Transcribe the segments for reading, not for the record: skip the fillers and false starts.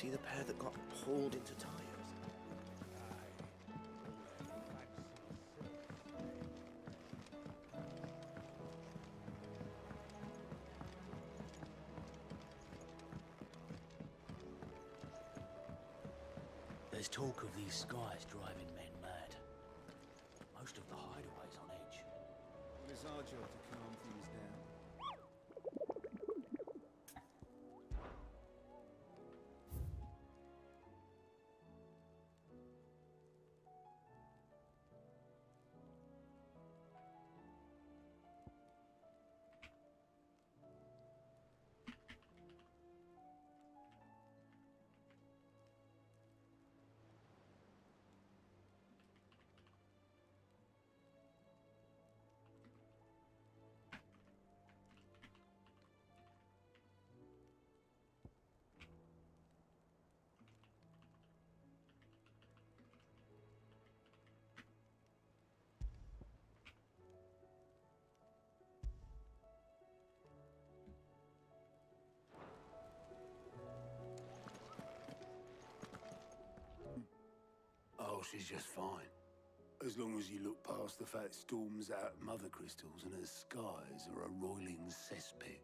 See the pair that got hauled into tires? There's talk of these skies driving men mad. Most of the hideaways on edge. Well, it's our job to calm things down. Oh, she's just fine. As long as you look past the fat storms out mother crystals and her skies are a roiling cesspit.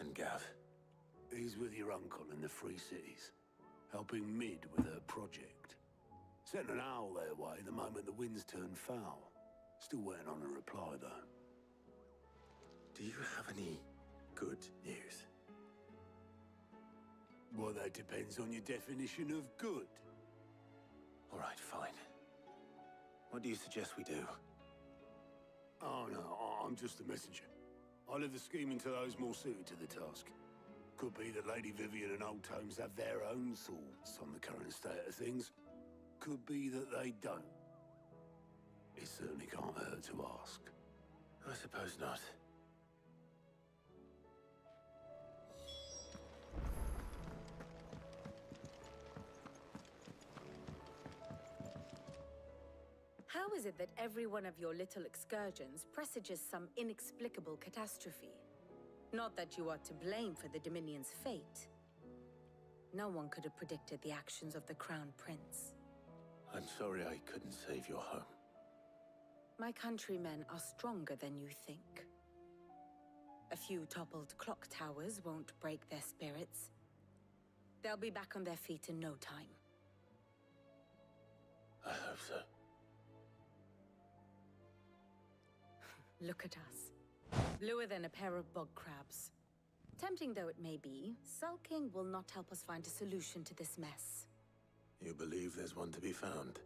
And Gav? He's with your uncle in the Free Cities, helping Mid with her project. Sent an owl their way the moment the winds turned foul. Still waiting on a reply, though. Do you have any good news? Well, that depends on your definition of good. All right, fine. What do you suggest we do? Oh, no, I'm just a messenger. I'll leave the scheming to those more suited to the task. Could be that Lady Vivian and Old Tomes have their own thoughts on the current state of things. Could be that they don't. It certainly can't hurt to ask. I suppose not. How is it that every one of your little excursions presages some inexplicable catastrophe? Not that you are to blame for the Dominion's fate. No one could have predicted the actions of the Crown Prince. I'm sorry I couldn't save your home. My countrymen are stronger than you think. A few toppled clock towers won't break their spirits. They'll be back on their feet in no time. I hope so. Look at us. Bluer than a pair of bog crabs. Tempting though it may be, sulking will not help us find a solution to this mess. You believe there's one to be found?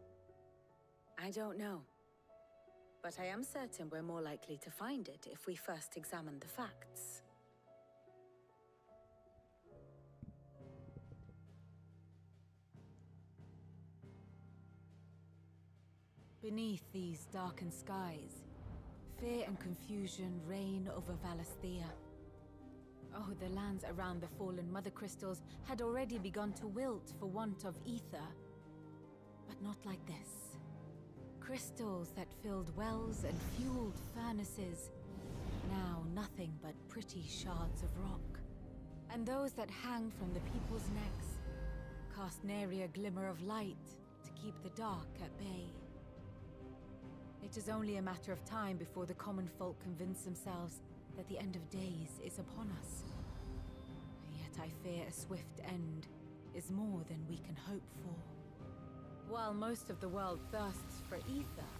I don't know. But I am certain we're more likely to find it if we first examine the facts. Beneath these darkened skies, fear and confusion reign over Valisthea. Oh, the lands around the fallen mother crystals had already begun to wilt for want of ether. But not like this. Crystals that filled wells and fueled furnaces. Now nothing but pretty shards of rock. And those that hang from the people's necks cast nary a glimmer of light to keep the dark at bay. It is only a matter of time before the common folk convince themselves that the end of days is upon us. Yet I fear a swift end is more than we can hope for. While most of the world thirsts for ether,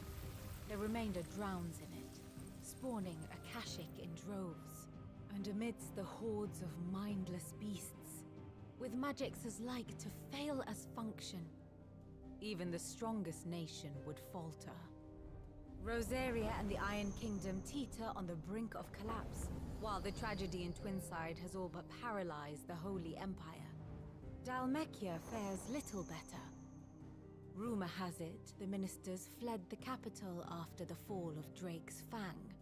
the remainder drowns in it, spawning Akashic in droves. And amidst the hordes of mindless beasts, with magics as like to fail as function, even the strongest nation would falter. Rosaria and the Iron Kingdom teeter on the brink of collapse, while the tragedy in Twinside has all but paralyzed the Holy Empire. Dalmekia fares little better. Rumor has it the ministers fled the capital after the fall of Drake's Fang,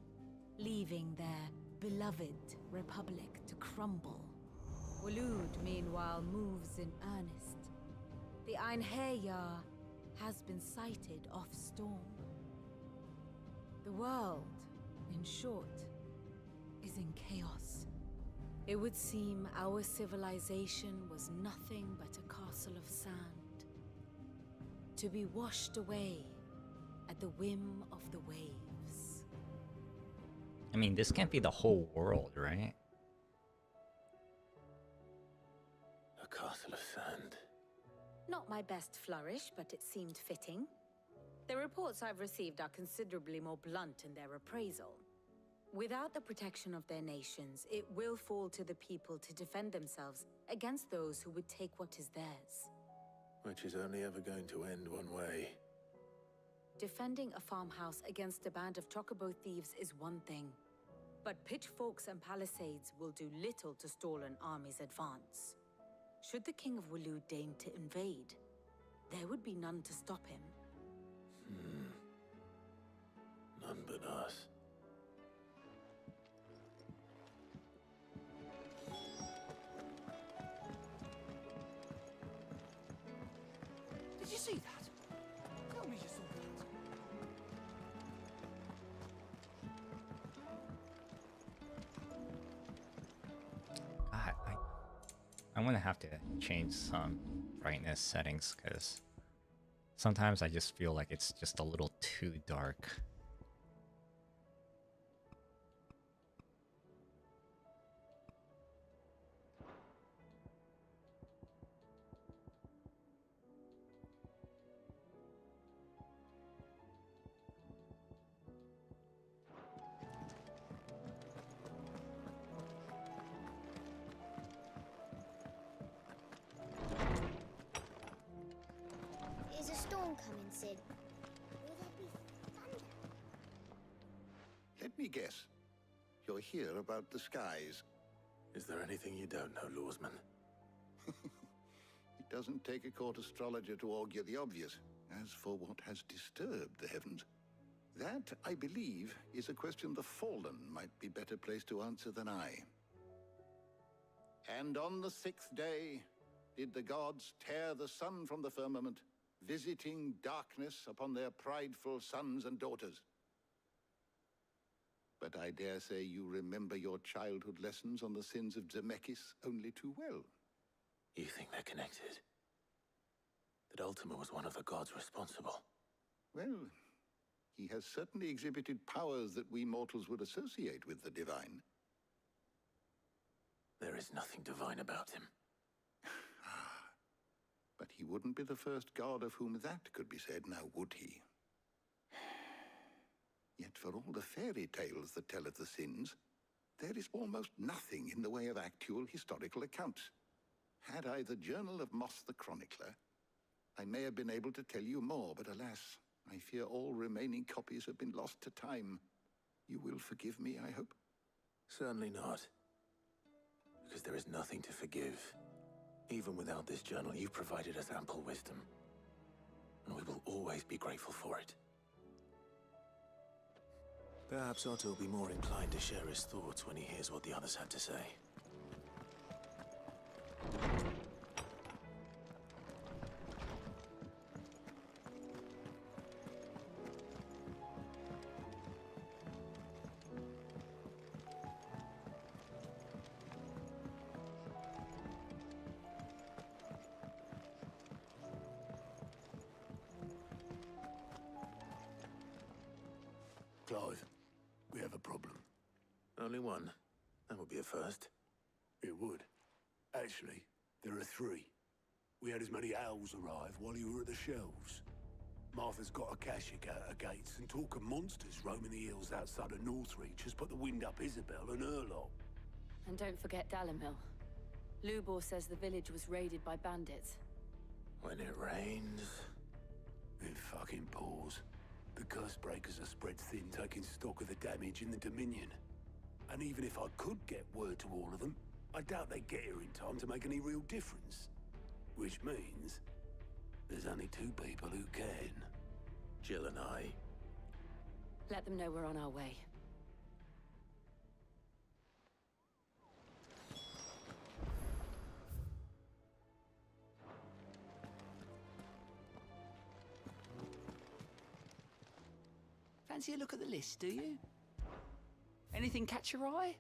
leaving their beloved republic to crumble. Waloed, meanwhile, moves in earnest. The Einherjar has been sighted off-storm. The world, in short, is in chaos. It would seem our civilization was nothing but a castle of sand, to be washed away at the whim of the waves. I mean, this can't be the whole world, right? A castle of sand. Not my best flourish, but it seemed fitting. The reports I've received are considerably more blunt in their appraisal. Without the protection of their nations, it will fall to the people to defend themselves against those who would take what is theirs. Which is only ever going to end one way. Defending a farmhouse against a band of chocobo thieves is one thing, but pitchforks and palisades will do little to stall an army's advance. Should the King of Wulu deign to invade, there would be none to stop him. None but us. Did you see that? Tell me you saw that. God, I'm gonna have to change some brightness settings because sometimes I just feel like it's just a little too dark. Is a storm coming, Sid? Will there be thunder? Let me guess. You're here about the skies. Is there anything you don't know, Lawsman? It doesn't take a court astrologer to augur the obvious. As for what has disturbed the heavens, that, I believe, is a question the Fallen might be better placed to answer than I. And on the sixth day did the gods tear the sun from the firmament, visiting darkness upon their prideful sons and daughters. But I dare say you remember your childhood lessons on the sins of Zemeckis only too well. You think they're connected? That Ultima was one of the gods responsible? Well, he has certainly exhibited powers that we mortals would associate with the divine. There is nothing divine about him. But he wouldn't be the first god of whom that could be said, now would he? Yet for all the fairy tales that tell of the sins, there is almost nothing in the way of actual historical accounts. Had I the Journal of Moss the Chronicler, I may have been able to tell you more, but alas, I fear all remaining copies have been lost to time. You will forgive me, I hope? Certainly not. Because there is nothing to forgive. Even without this journal, you've provided us ample wisdom. And we will always be grateful for it. Perhaps Otto will be more inclined to share his thoughts when he hears what the others have to say. Clive, we have a problem. Only one. That would be a first. It would. Actually, there are three. We had as many owls arrive while you were at the shelves. Martha's got a cashier at her gates, and talk of monsters roaming the hills outside of Northreach has put the wind up Isabel and her lot. And don't forget Dalimil. Lubor says the village was raided by bandits. When it rains... It fucking pours. The curse breakers are spread thin, taking stock of the damage in the Dominion. And even if I could get word to all of them, I doubt they'd get here in time to make any real difference. Which means there's only two people who can. Jill and I. Let them know we're on our way. Fancy a look at the list, do you? Anything catch your eye?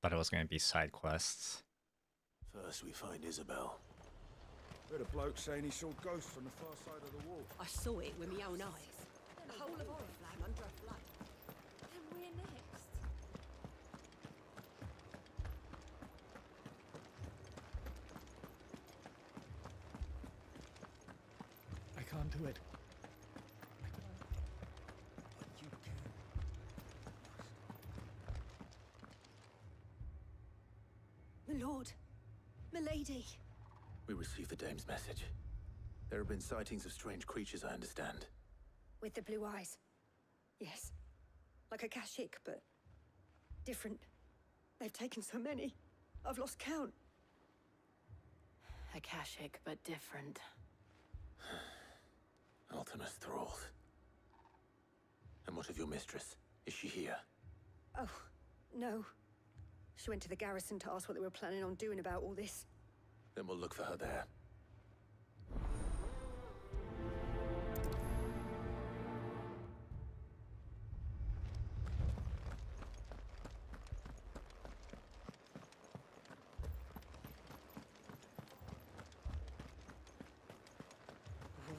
Thought it was gonna be side quests. First, we find Isabel. Heard a bloke saying he saw ghosts on the far side of the wall. I saw it with my own eyes. The whole of Oriflamme under a flood. And we're next. I can't do it. My lord. Milady. We received the dame's message. There have been sightings of strange creatures, I understand. With the blue eyes. Yes. Like a Kashik, but different. They've taken so many. I've lost count. Akashic, but different. Ultimus thralls. And what of your mistress? Is she here? Oh, no. She went to the garrison to ask what they were planning on doing about all this. Then we'll look for her there.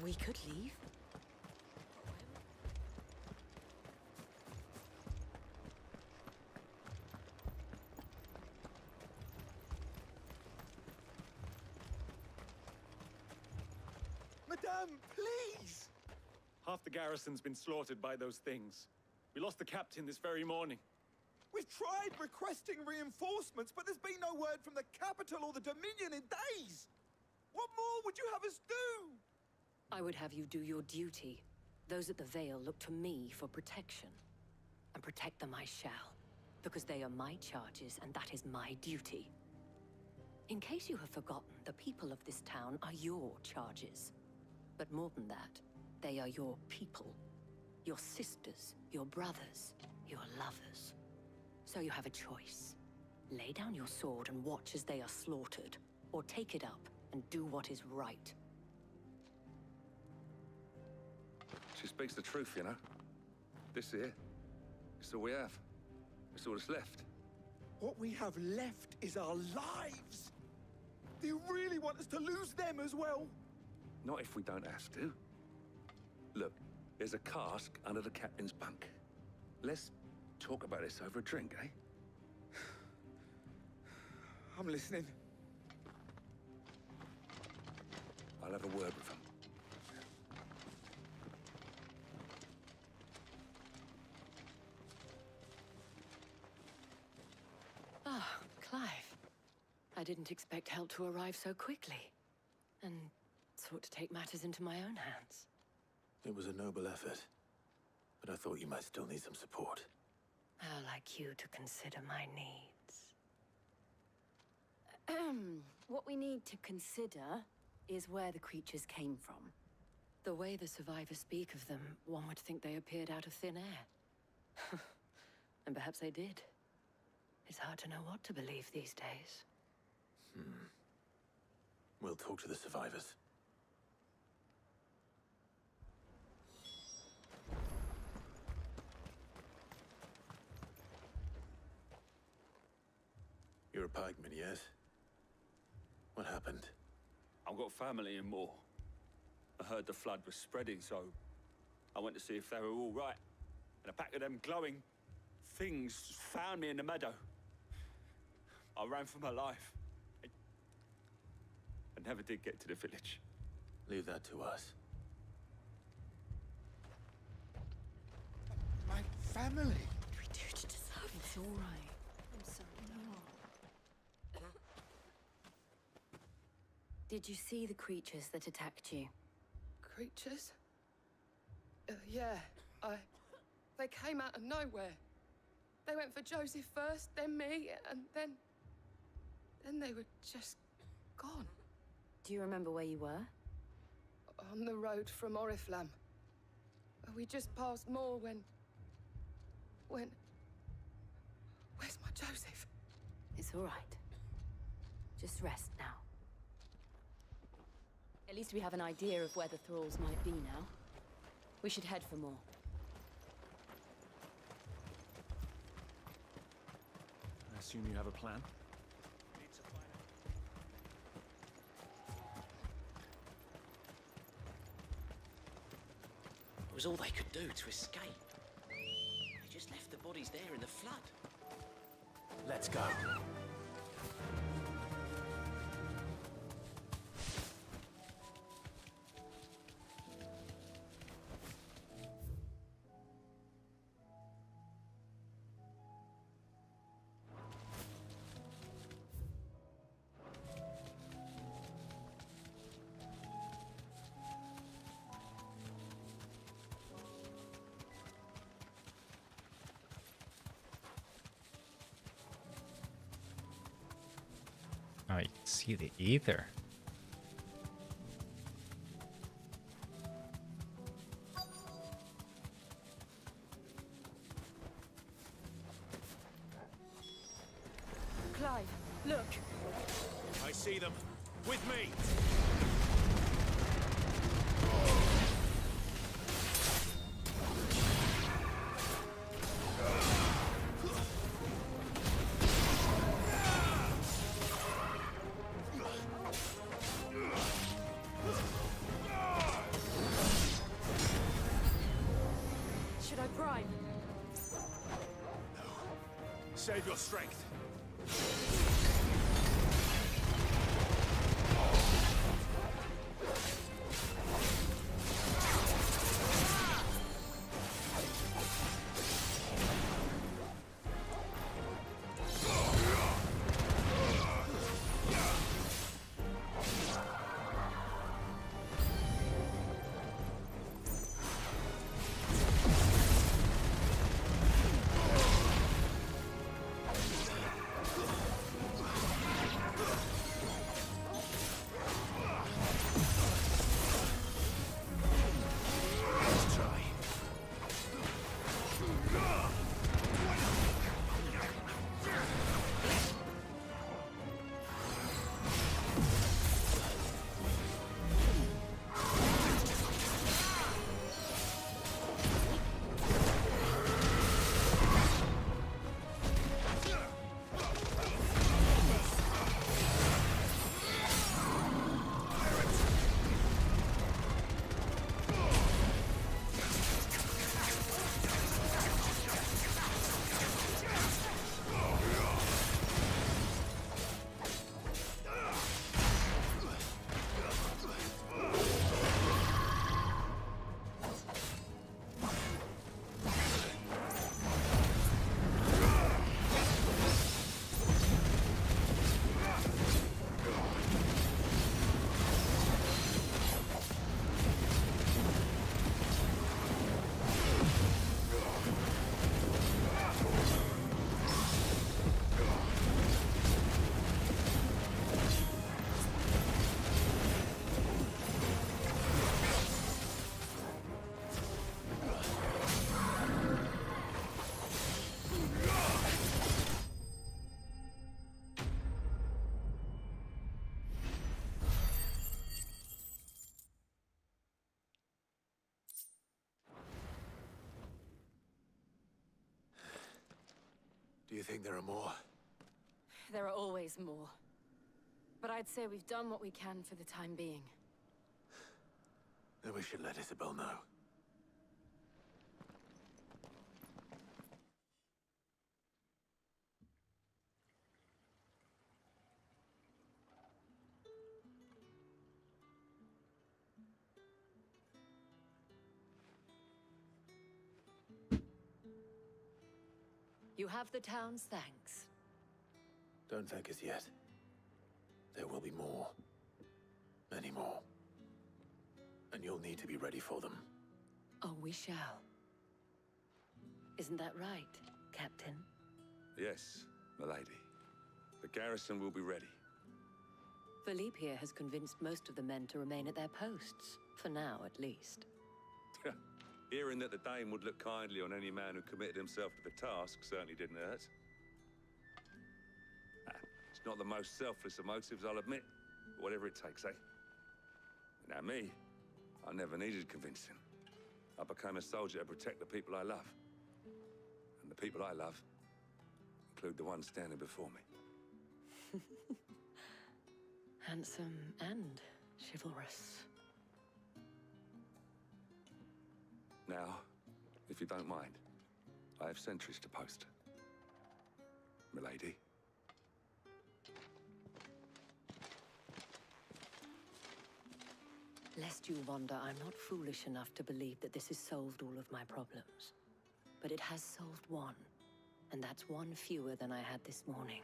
We could leave. Madame, please! Half the garrison's been slaughtered by those things. We lost the captain this very morning. We've tried requesting reinforcements, but there's been no word from the capital or the Dominion in days! What more would you have us do? I would have you do your duty. Those at the Vale look to me for protection. And protect them I shall. Because they are my charges, and that is my duty. In case you have forgotten, the people of this town are your charges. But more than that, they are your people. Your sisters, your brothers, your lovers. So you have a choice. Lay down your sword and watch as they are slaughtered. Or take it up and do what is right. She speaks the truth, you know. This here, it's all we have. It's all that's left. What we have left is our lives! Do you really want us to lose them as well? Not if we don't have to. Look, there's a cask under the captain's bunk. Let's talk about this over a drink, eh? I'm listening. I'll have a word with him. Ah, Clive. I didn't expect help to arrive so quickly. And sought to take matters into my own hands. It was a noble effort. But I thought you might still need some support. I'd like you to consider my needs. What we need to consider is where the creatures came from. The way the survivors speak of them, one would think they appeared out of thin air. And perhaps they did. It's hard to know what to believe these days. We'll talk to the survivors. You're a pikeman, yes? What happened? I've got family in Moor. I heard the flood was spreading, so I went to see if they were all right. And a pack of them glowing things found me in the meadow. I ran for my life. I never did get to the village. Leave that to us. My family! We do to deserve it. It's all right. I'm sorry. Did you see the creatures that attacked you? Creatures? Yeah, they came out of nowhere. They went for Joseph first, then me, and then they were just gone. Do you remember where you were? On the road from Oriflamme. We just passed Moor when... Where's my Joseph? It's all right. Just rest now. At least we have an idea of where the thralls might be now. We should head for more. assume you have a plan? It was all they could do to escape. They just left the bodies there in the flood. Let's go. Oh, you can see the ether. Clive, look. I see them. With me. Should I bribe? Save your strength. Do you think there are more? There are always more. But I'd say we've done what we can for the time being. Then we should let Isabel know. You have the town's thanks. Don't thank us yet. There will be more. Many more. And you'll need to be ready for them. Oh, we shall. Isn't that right, Captain? Yes, milady. The garrison will be ready. Philippe here has convinced most of the men to remain at their posts. For now, at least. Hearing that the Dane would look kindly on any man who committed himself to the task certainly didn't hurt. It's not the most selfless of motives, I'll admit. But whatever it takes, eh? Now me, I never needed convincing. I became a soldier to protect the people I love. And the people I love include the one standing before me. Handsome and chivalrous. Now, if you don't mind, I have sentries to post. Milady. Lest you wonder, I'm not foolish enough to believe that this has solved all of my problems. But it has solved one, and that's one fewer than I had this morning.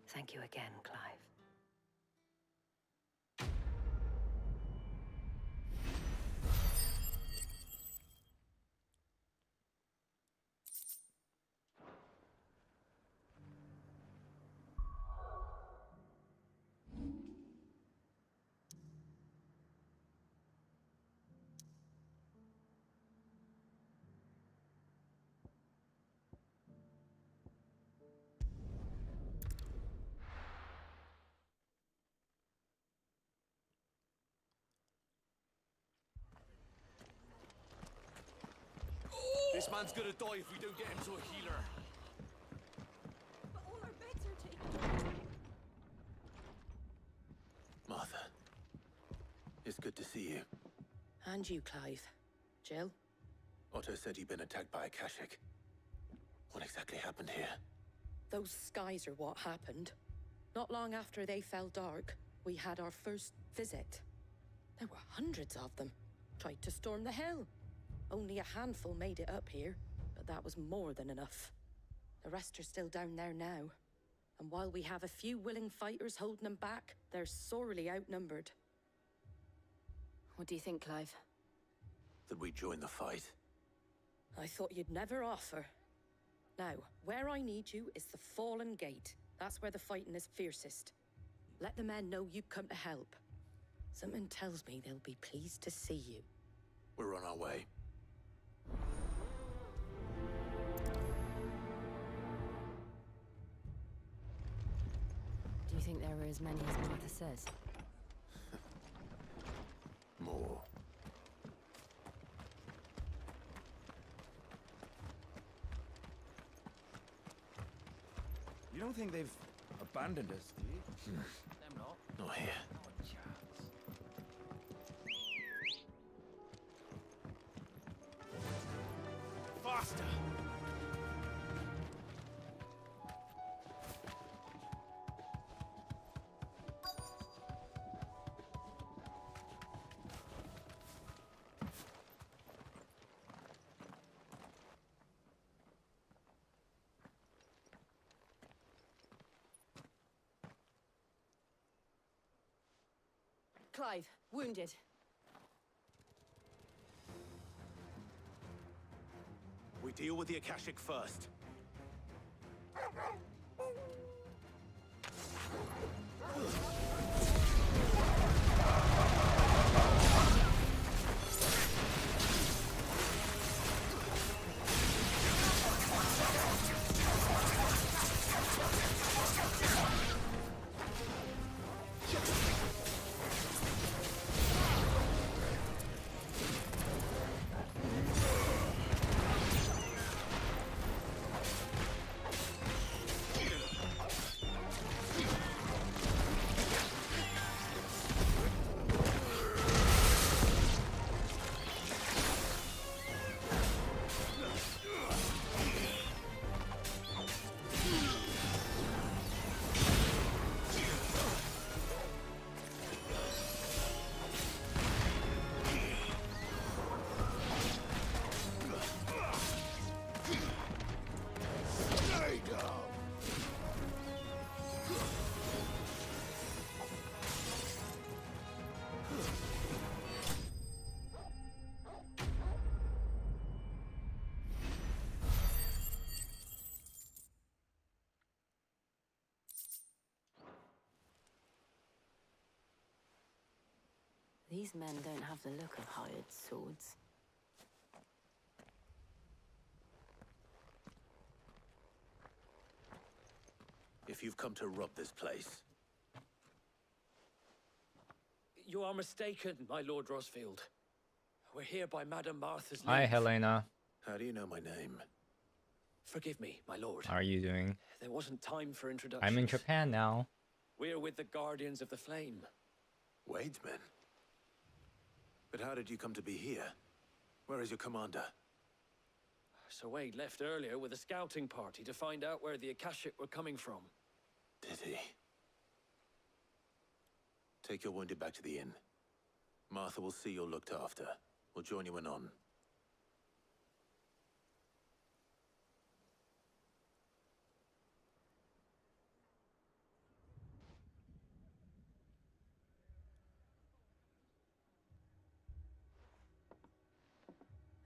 Thank you again, Clive. This man's gonna die if we don't get him to a healer. But all our beds are taken. Martha, it's good to see you. And you, Clive. Jill? Otto said you'd been attacked by a Kashik. What exactly happened here? Those skies are what happened. Not long after they fell dark, we had our first visit. There were hundreds of them. Tried to storm the hill. Only a handful made it up here, but that was more than enough. The rest are still down there now. And while we have a few willing fighters holding them back, they're sorely outnumbered. What do you think, Clive? That we join the fight? I thought you'd never offer. Now, where I need you is the Fallen Gate. That's where the fighting is fiercest. Let the men know you come to help. Something tells me they'll be pleased to see you. We're on our way. Do you think there were as many as Martha says? More. You don't think they've abandoned us, do you? Them not. Not here. Not a chance. Faster! Clive, wounded. We deal with the Akashic first. These men don't have the look of hired swords. If you've come to rob this place, You are mistaken, my Lord Rosfield. We're here by Madame Martha's leave. Hi, Helena. how do you know my name? Forgive me, my lord. How are you doing? There wasn't time for introductions. I'm in Japan now. We're with the Guardians of the Flame. Wade's men? But how did you come to be here? Where is your commander? Sir Wade left earlier with a scouting party to find out where the Akashic were coming from. Did he? Take your wounded back to the inn. Martha will see you're looked after. We'll join you anon.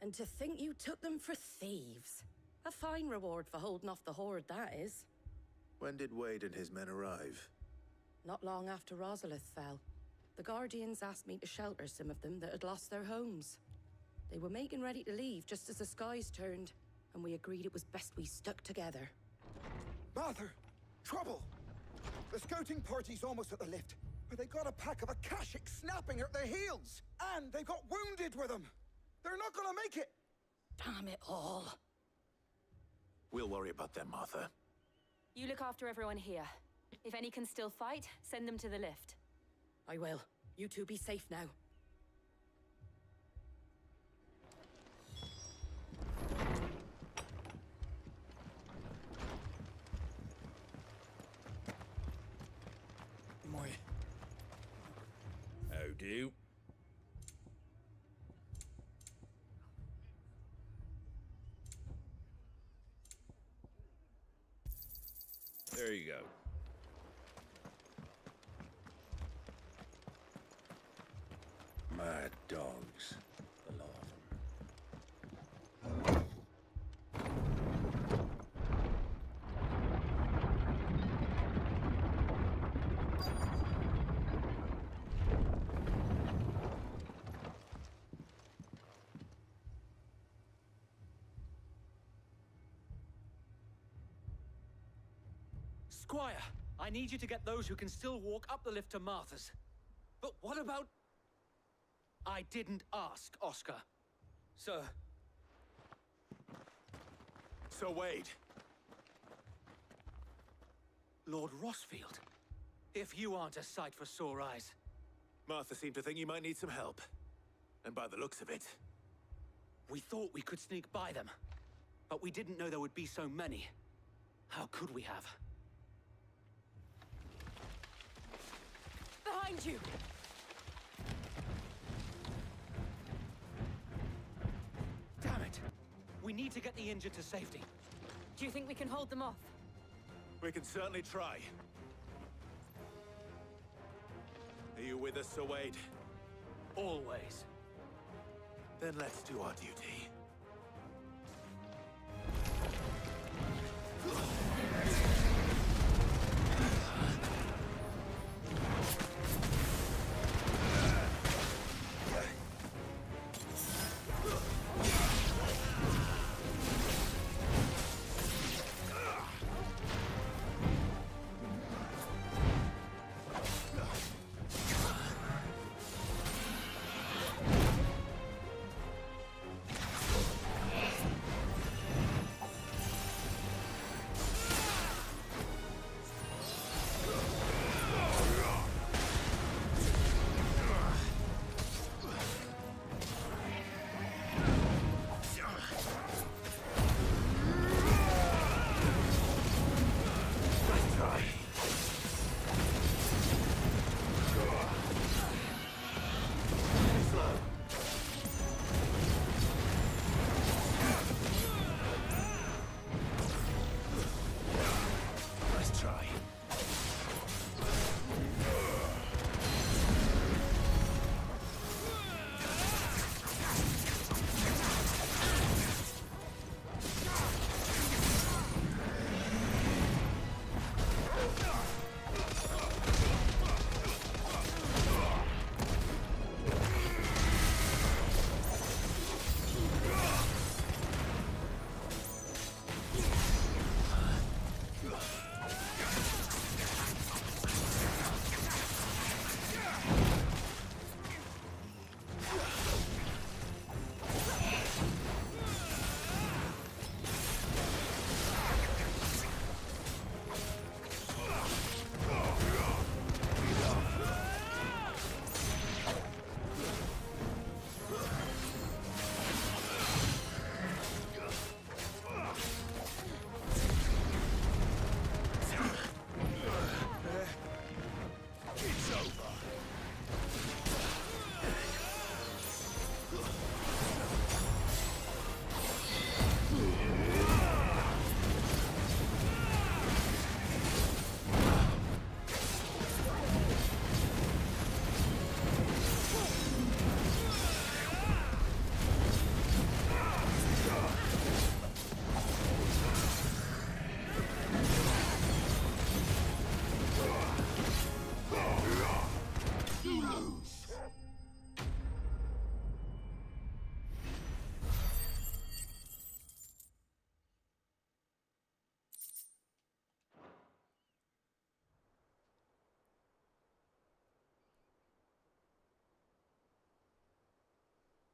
And to think you took them for thieves. A fine reward for holding off the horde, that is. When did Wade and his men arrive? Not long after Rosalith fell. The Guardians asked me to shelter some of them that had lost their homes. They were making ready to leave just as the skies turned, and we agreed it was best we stuck together. Martha! Trouble! The scouting party's almost at the lift, but they got a pack of Akashic snapping at their heels! And they got wounded with them! They're not gonna make it! Damn it all. We'll worry about them, Martha. You look after everyone here. If any can still fight, send them to the lift. I will. You two be safe now. Moi. How do? There you go. Mad dogs. A lot of them. Squire, I need you to get those who can still walk up the lift to Martha's. But what about... I didn't ask, Oscar. Sir. Sir Wade. Lord Rossfield. If you aren't a sight for sore eyes. Martha seemed to think you might need some help. And by the looks of it... We thought we could sneak by them. But we didn't know there would be so many. How could we have? Behind you! Damn it! We need to get the injured to safety. Do you think we can hold them off? We can certainly try. Are you with us, Sir Wade? Always. Then let's do our duty.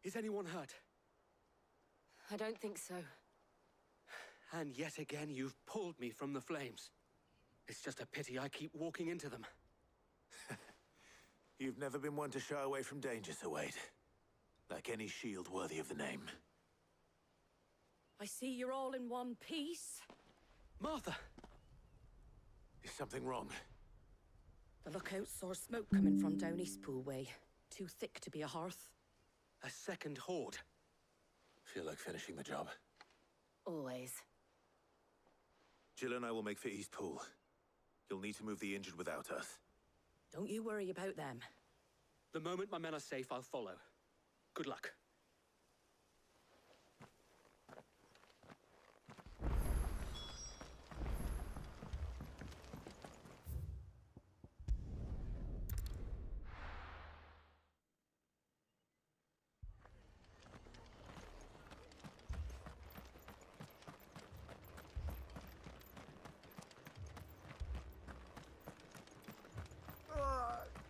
Is anyone hurt? I don't think so. And yet again, you've pulled me from the flames. It's just a pity I keep walking into them. You've never been one to shy away from danger, Sir Wade. Like any shield worthy of the name. I see you're all in one piece. Martha! Is something wrong? The lookout saw smoke coming from down Eastpool way. Too thick to be a hearth. A second horde. Feel like finishing the job? Always. Jill and I will make for Eastpool. You'll need to move the injured without us. Don't you worry about them. The moment my men are safe, I'll follow. Good luck.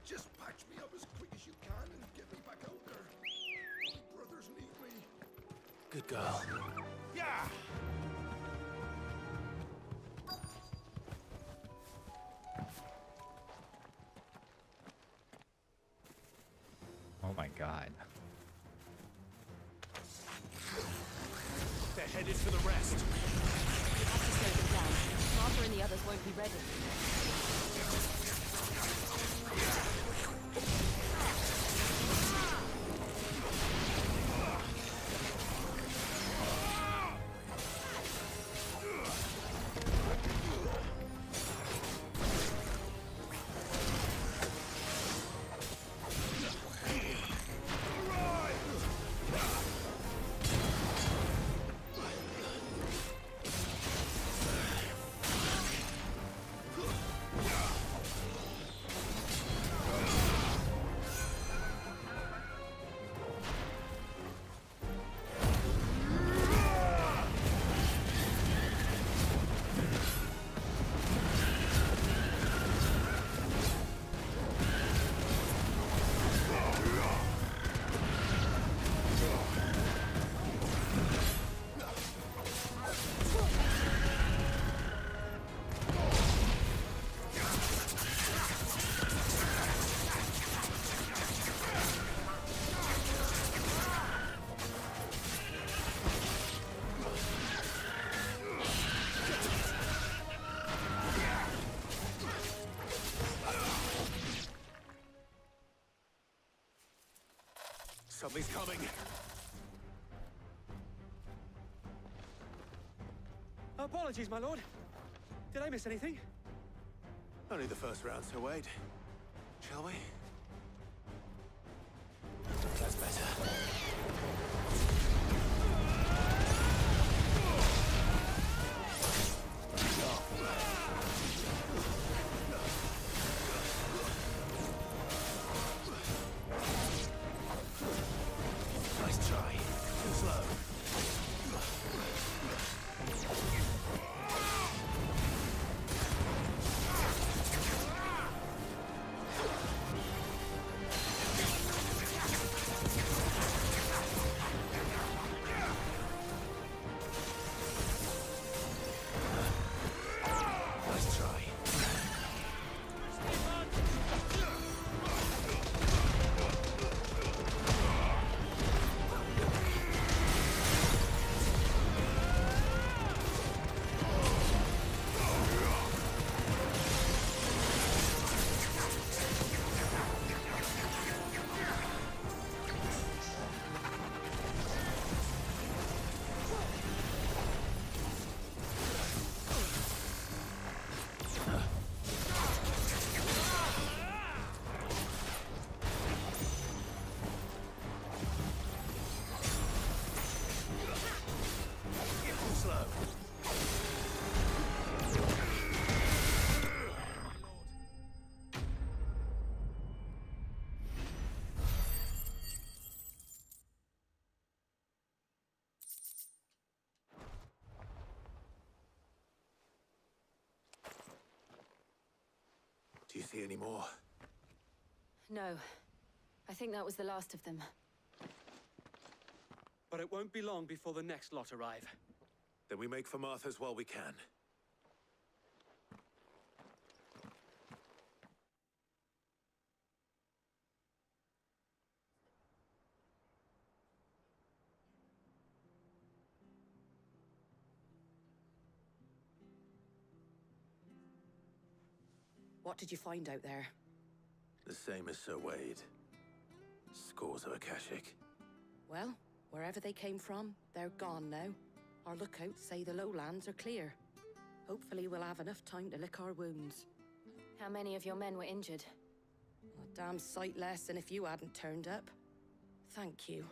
Just patch me up as quick as you can and get me back out there. My brothers need me. Good girl. Yeah! Oh my god. They're headed for the rest. You have to slow them down. Martha and the others won't be ready. Something's coming. Apologies, my lord. Did I miss anything? Only the first round, Sir Wade. Shall we? That's better. Nice try. Too slow. Nice try. Do you see any more? No. I think that was the last of them. But it won't be long before the next lot arrive. Then we make for Martha's while we can. What did you find out there? The same as Sir Wade. Scores of Akashic. Well, wherever they came from, they're gone now. Our lookouts say the lowlands are clear. Hopefully we'll have enough time to lick our wounds. How many of your men were injured? A damn sight less than if you hadn't turned up. Thank you.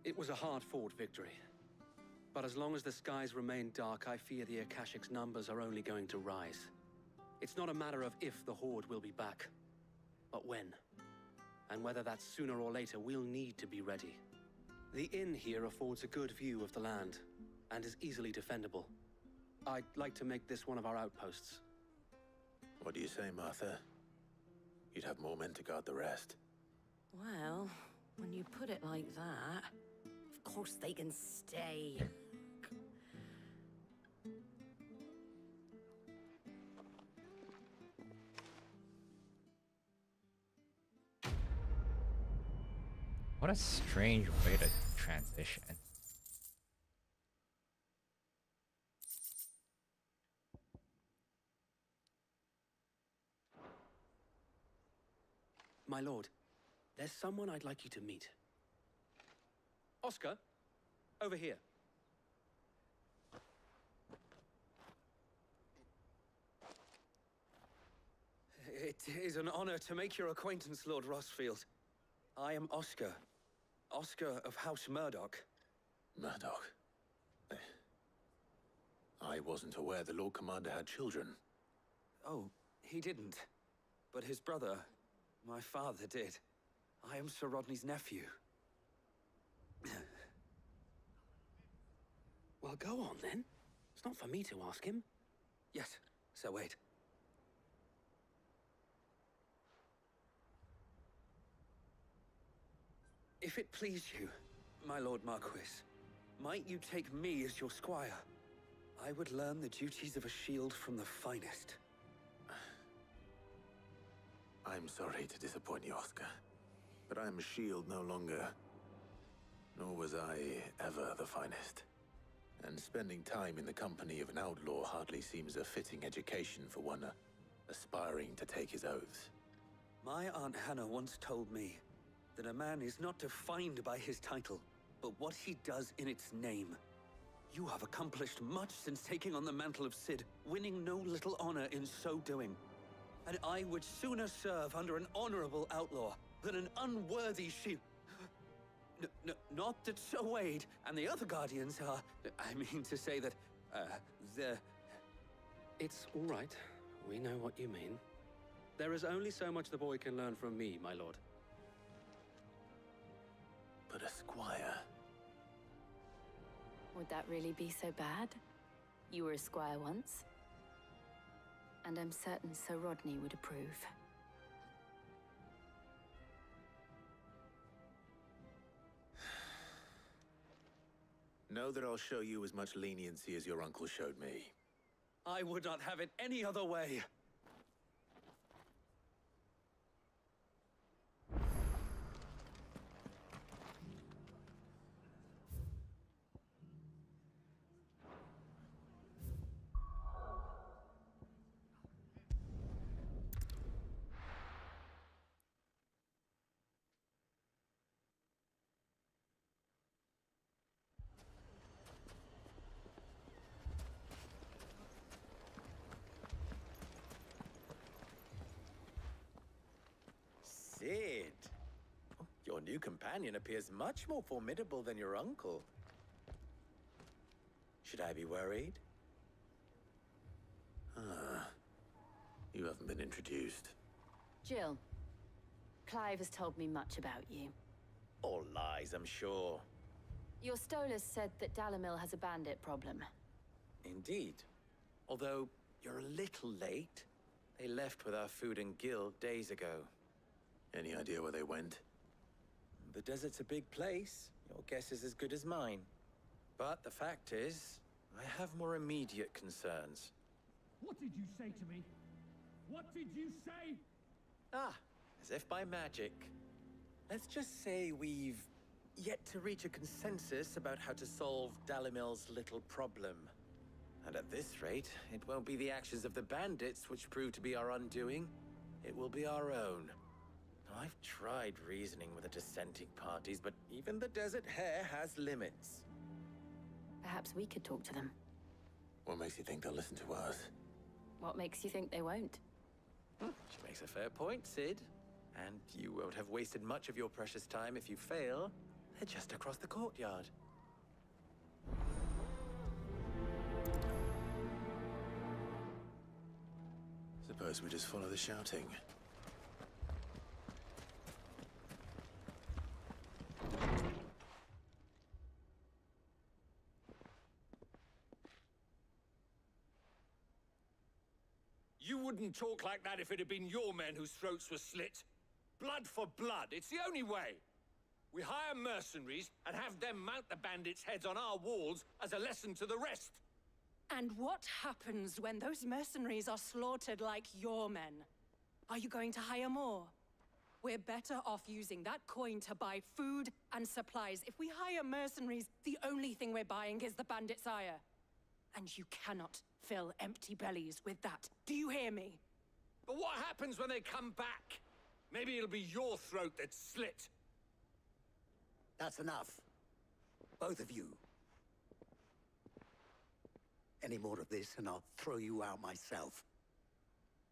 It was a hard-fought victory. But as long as the skies remain dark, I fear the Akashic's numbers are only going to rise. It's not a matter of if the Horde will be back, but when. And whether that's sooner or later, we'll need to be ready. The inn here affords a good view of the land, and is easily defendable. I'd like to make this one of our outposts. What do you say, Martha? You'd have more men to guard the rest. Well, when you put it like that, of course they can stay. What a strange way to transition. My lord, there's someone I'd like you to meet. Oscar, over here. It is an honor to make your acquaintance, Lord Rossfield. I am Oscar. Oscar of House Murdoch. Murdoch? I wasn't aware the Lord Commander had children. Oh, he didn't. But his brother, my father, did. I am Sir Rodney's nephew. Well, go on then. It's not for me to ask him. Yes, Sir Wade. If it please you, my Lord Marquis, might you take me as your squire? I would learn the duties of a shield from the finest. I'm sorry to disappoint you, Oscar, but I'm a shield no longer. Nor was I ever the finest. And spending time in the company of an outlaw hardly seems a fitting education for one aspiring to take his oaths. My Aunt Hannah once told me that a man is not defined by his title, but what he does in its name. You have accomplished much since taking on the mantle of Cid, winning no little honor in so doing. And I would sooner serve under an honorable outlaw than an unworthy shield. Not that Sir Wade and the other Guardians are... I mean to say that, they're... It's all right. We know what you mean. There is only so much the boy can learn from me, my lord. But a squire... Would that really be so bad? You were a squire once. And I'm certain Sir Rodney would approve. Know that I'll show you as much leniency as your uncle showed me. I would not have it any other way. Cid! Your new companion appears much more formidable than your uncle. Should I be worried? Ah. You haven't been introduced. Jill, Clive has told me much about you. All lies, I'm sure. Your Stolas said that Dalamil has a bandit problem. Indeed. Although, you're a little late. They left with our food and guild days ago. Any idea where they went? The desert's a big place. Your guess is as good as mine. But the fact is, I have more immediate concerns. What did you say to me? What did you say? Ah, as if by magic. Let's just say we've yet to reach a consensus about how to solve Dalimil's little problem. And at this rate, it won't be the actions of the bandits which prove to be our undoing. It will be our own. I've tried reasoning with the dissenting parties, but even the Desert Hare has limits. Perhaps we could talk to them. What makes you think they'll listen to us? What makes you think they won't? She makes a fair point, Sid. And you won't have wasted much of your precious time if you fail. They're just across the courtyard. Suppose we just follow the shouting. You wouldn't talk like that if it had been your men whose throats were slit. Blood for blood, it's the only way. We hire mercenaries and have them mount the bandits' heads on our walls as a lesson to the rest. And what happens when those mercenaries are slaughtered like your men? Are you going to hire more? We're better off using that coin to buy food and supplies. If we hire mercenaries, the only thing we're buying is the bandits' ire. And you cannot fill empty bellies with that. Do you hear me? But what happens when they come back? Maybe it'll be your throat that's slit. That's enough. Both of you. Any more of this and I'll throw you out myself.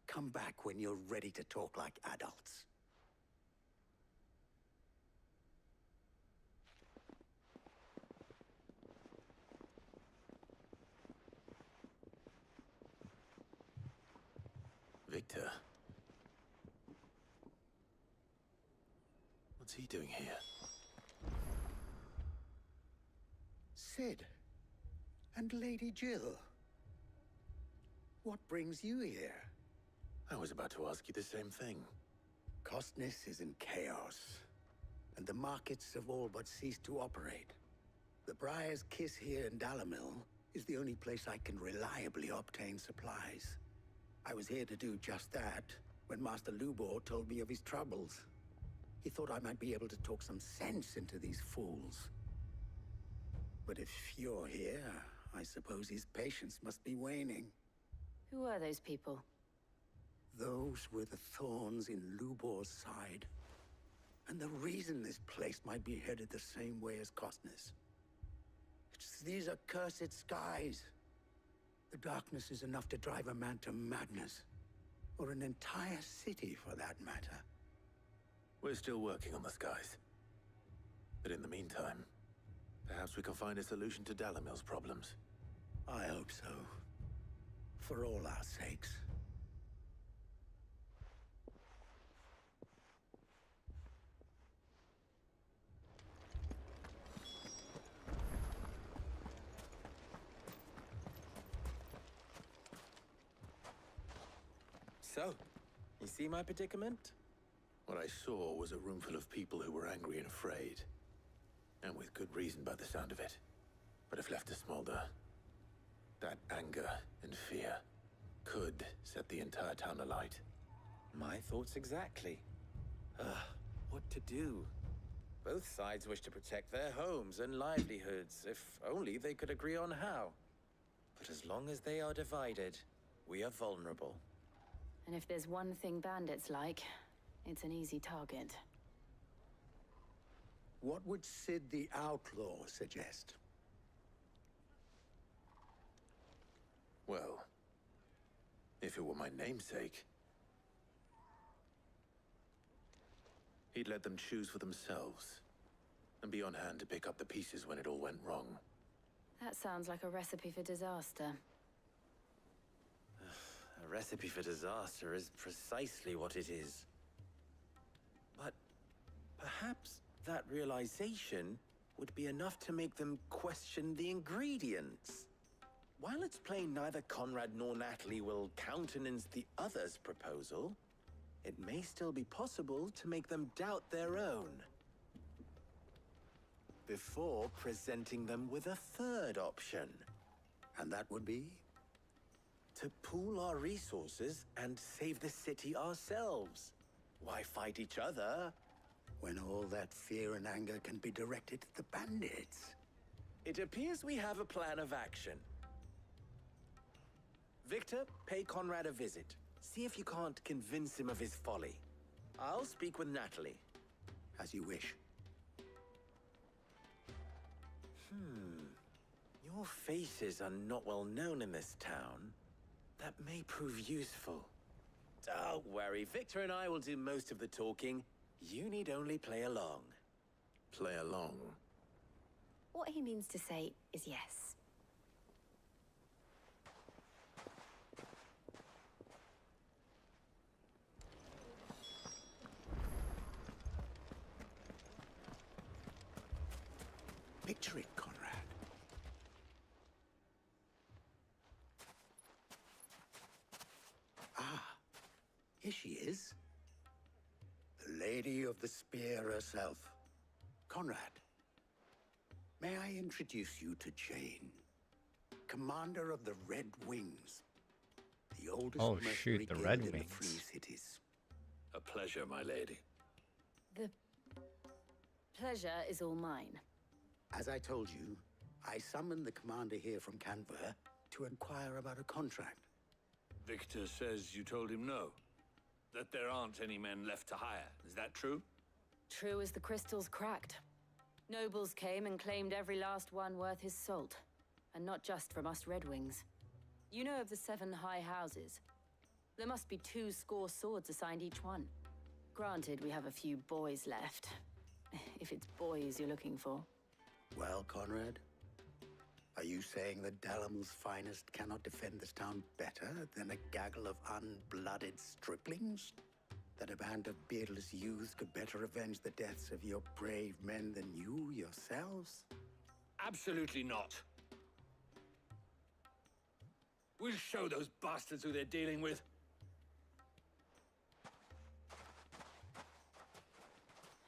Come back when you're ready to talk like adults. Victor. What's he doing here? Sid. And Lady Jill. What brings you here? I was about to ask you the same thing. Costness is in chaos, and the markets have all but ceased to operate. The Briar's Kiss here in Dalimil is the only place I can reliably obtain supplies. I was here to do just that when Master Lubor told me of his troubles. He thought I might be able to talk some sense into these fools. But if you're here, I suppose his patience must be waning. Who are those people? Those were the thorns in Lubor's side. And the reason this place might be headed the same way as Costness. It's these accursed skies. The darkness is enough to drive a man to madness. Or an entire city, for that matter. We're still working on the skies. But in the meantime, perhaps we can find a solution to Dalimil's problems. I hope so. For all our sakes. So, you see my predicament? What I saw was a room full of people who were angry and afraid. And with good reason by the sound of it. But if left to smolder, that anger and fear could set the entire town alight. My thoughts exactly. What to do? Both sides wish to protect their homes and livelihoods, if only they could agree on how. But as long as they are divided, we are vulnerable. And if there's one thing bandits like, it's an easy target. What would Sid the Outlaw suggest? Well, if it were my namesake, he'd let them choose for themselves, and be on hand to pick up the pieces when it all went wrong. That sounds like a recipe for disaster. A recipe for disaster is precisely what it is. But perhaps that realization would be enough to make them question the ingredients. While it's plain neither Conrad nor Natalie will countenance the other's proposal, it may still be possible to make them doubt their own. before presenting them with a third option. And that would be? To pool our resources and save the city ourselves. Why fight each other? When all that fear and anger can be directed at the bandits. It appears we have a plan of action. Victor, pay Conrad a visit. See if you can't convince him of his folly. I'll speak with Natalie. As you wish. Your faces are not well known in this town. That may prove useful. Don't worry, Victor and I will do most of the talking. You need only play along. Play along? What he means to say is yes. Picture it, Conrad. Here she is. The Lady of the Spear herself. Conrad, may I introduce you to Jane, commander of the Red Wings, the oldest mercenary the guild Red in Wings. the Free Cities. A pleasure, my lady. The pleasure is all mine. As I told you, I summoned the commander here from Canberra to inquire about a contract. Victor says you told him no. That there aren't any men left to hire. Is that true? True as the crystals cracked. Nobles came and claimed every last one worth his salt. And not just from us Red Wings. You know of the 7 high houses. There must be 2 swords assigned each one. Granted, we have a few boys left. If it's boys you're looking for. Well, Conrad, are you saying that Dalamil's finest cannot defend this town better than a gaggle of unblooded striplings? That a band of beardless youths could better avenge the deaths of your brave men than you yourselves? Absolutely not. We'll show those bastards who they're dealing with.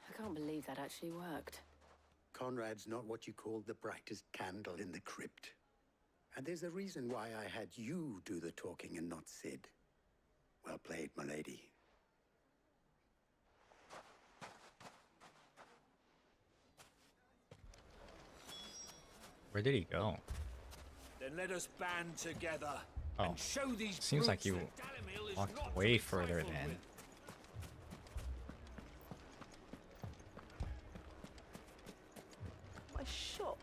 I can't believe that actually worked. Conrad's not what you call the brightest candle in the crypt. And there's a reason why I had you do the talking and not Sid. Well played, my lady. Where did he go? Then let us band together Oh, and show these seems like you brutes that Dalamil is walked not way to be further trifled than. with. My shop.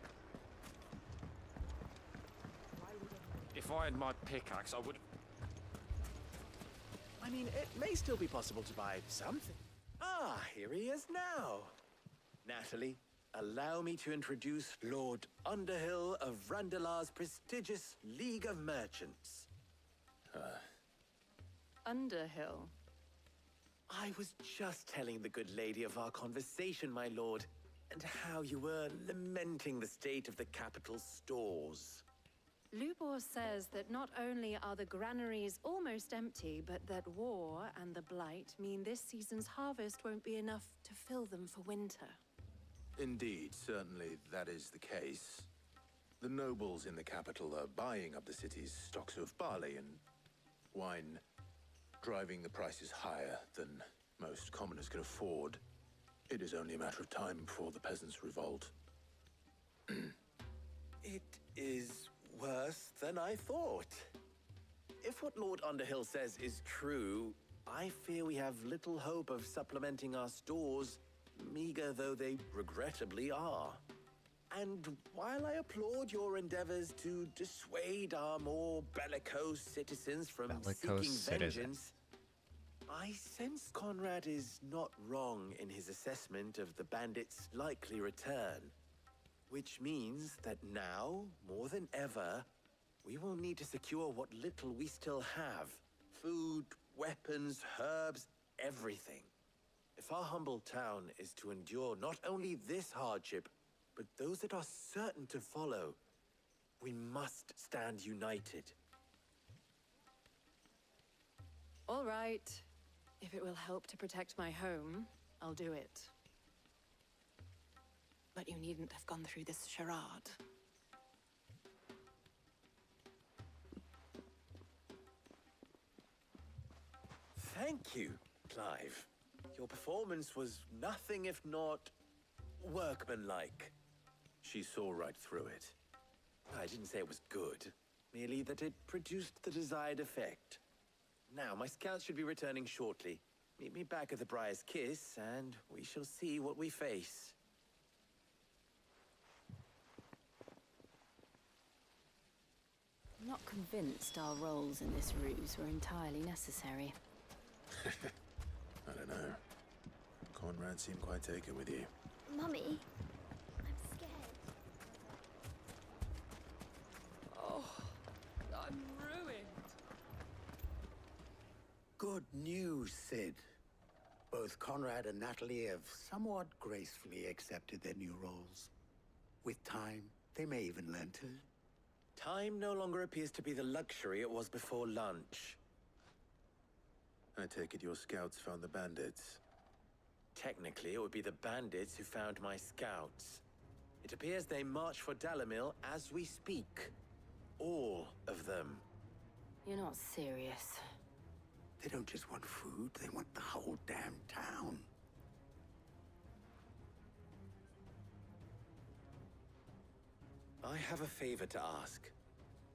If I had my pickaxe, I would. I mean, it may still be possible to buy something. Ah, here he is now. Natalie, allow me to introduce Lord Underhill of Randalar's prestigious League of Merchants. Underhill. I was just telling the good lady of our conversation, my lord, and how you were lamenting the state of the capital's stores. Lubor says that not only are the granaries almost empty, but that war and the blight mean this season's harvest won't be enough to fill them for winter. Indeed, certainly that is the case. The nobles in the capital are buying up the city's stocks of barley and wine, driving the prices higher than most commoners can afford. It is only a matter of time before the peasants revolt. It is worse than I thought. If what Lord Underhill says is true, I fear we have little hope of supplementing our stores, meager though they regrettably are. And while I applaud your endeavors to dissuade our more bellicose citizens from seeking vengeance, I sense Conrad is not wrong in his assessment of the bandits' likely return. Which means that now, more than ever, we will need to secure what little we still have. Food, weapons, herbs, everything. If our humble town is to endure not only this hardship, but those that are certain to follow, we must stand united. All right. If it will help to protect my home, I'll do it. But you needn't have gone through this charade. Thank you, Clive. Your performance was nothing if not workmanlike. She saw right through it. I didn't say it was good, merely that it produced the desired effect. Now, my scouts should be returning shortly. Meet me back at the Briar's Kiss, and we shall see what we face. I'm not convinced our roles in this ruse were entirely necessary. I don't know. Conrad seemed quite taken with you. Mummy, I'm scared. Oh, I'm ruined. Good news, Sid. Both Conrad and Natalie have somewhat gracefully accepted their new roles. With time, they may even learn to. Time no longer appears to be the luxury it was before lunch. I take it your scouts found the bandits. Technically, it would be the bandits who found my scouts. It appears they march for Dalamil as we speak. All of them. You're not serious. They don't just want food, they want the whole damn town. I have a favor to ask.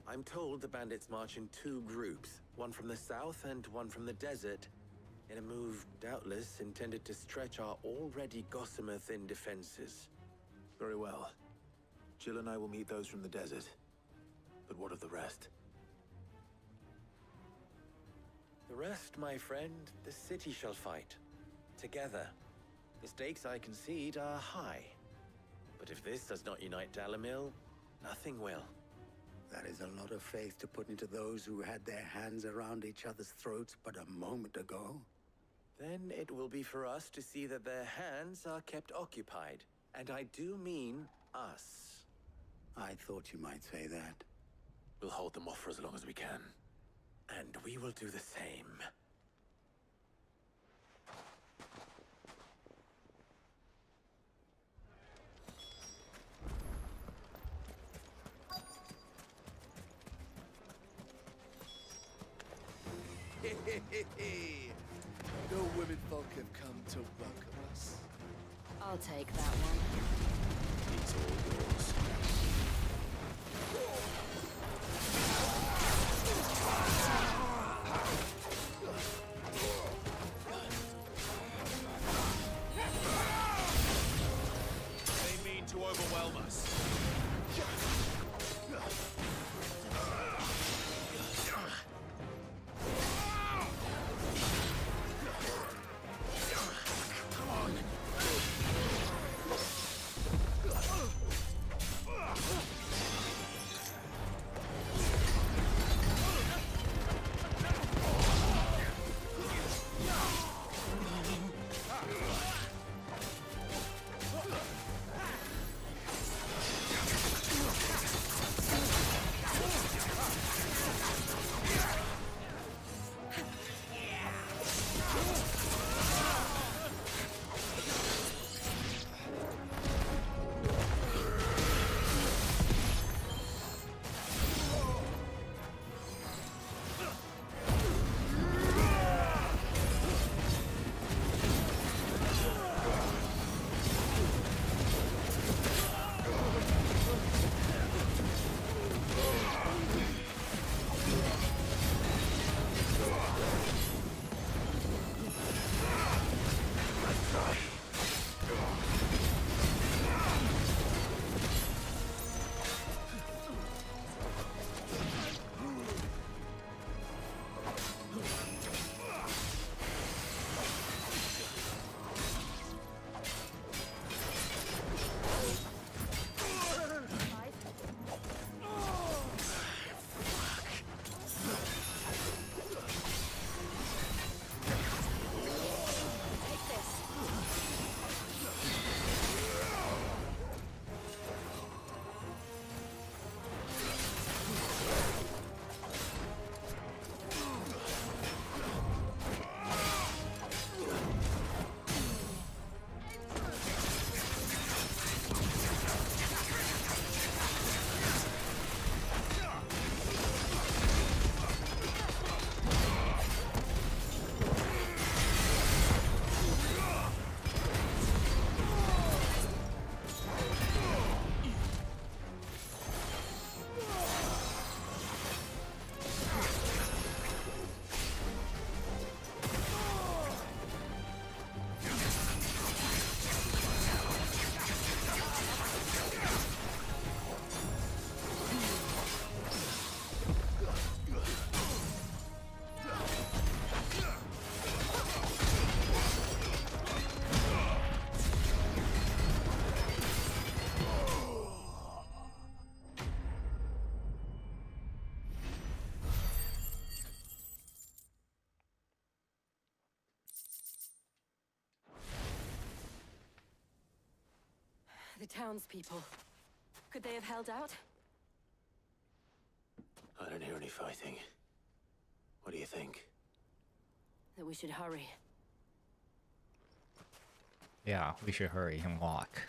I'm told the bandits march in two groups, one from the south and one from the desert, in a move doubtless intended to stretch our already gossamer-thin defenses. Very well. Jill and I will meet those from the desert. But what of the rest? The rest, my friend, the city shall fight. Together. The stakes, I concede, are high. But if this does not unite Dalamil, nothing will. That is a lot of faith to put into those who had their hands around each other's throats but a moment ago. Then it will be for us to see that their hands are kept occupied. And I do mean us. I thought you might say that. We'll hold them off for as long as we can. And we will do the same. No women folk have come to welcome us. I'll take that one. It's all yours. They mean to overwhelm us. Come on. townspeople. Could they have held out? I don't hear any fighting. What do you think? That we should hurry. Yeah, we should hurry and walk.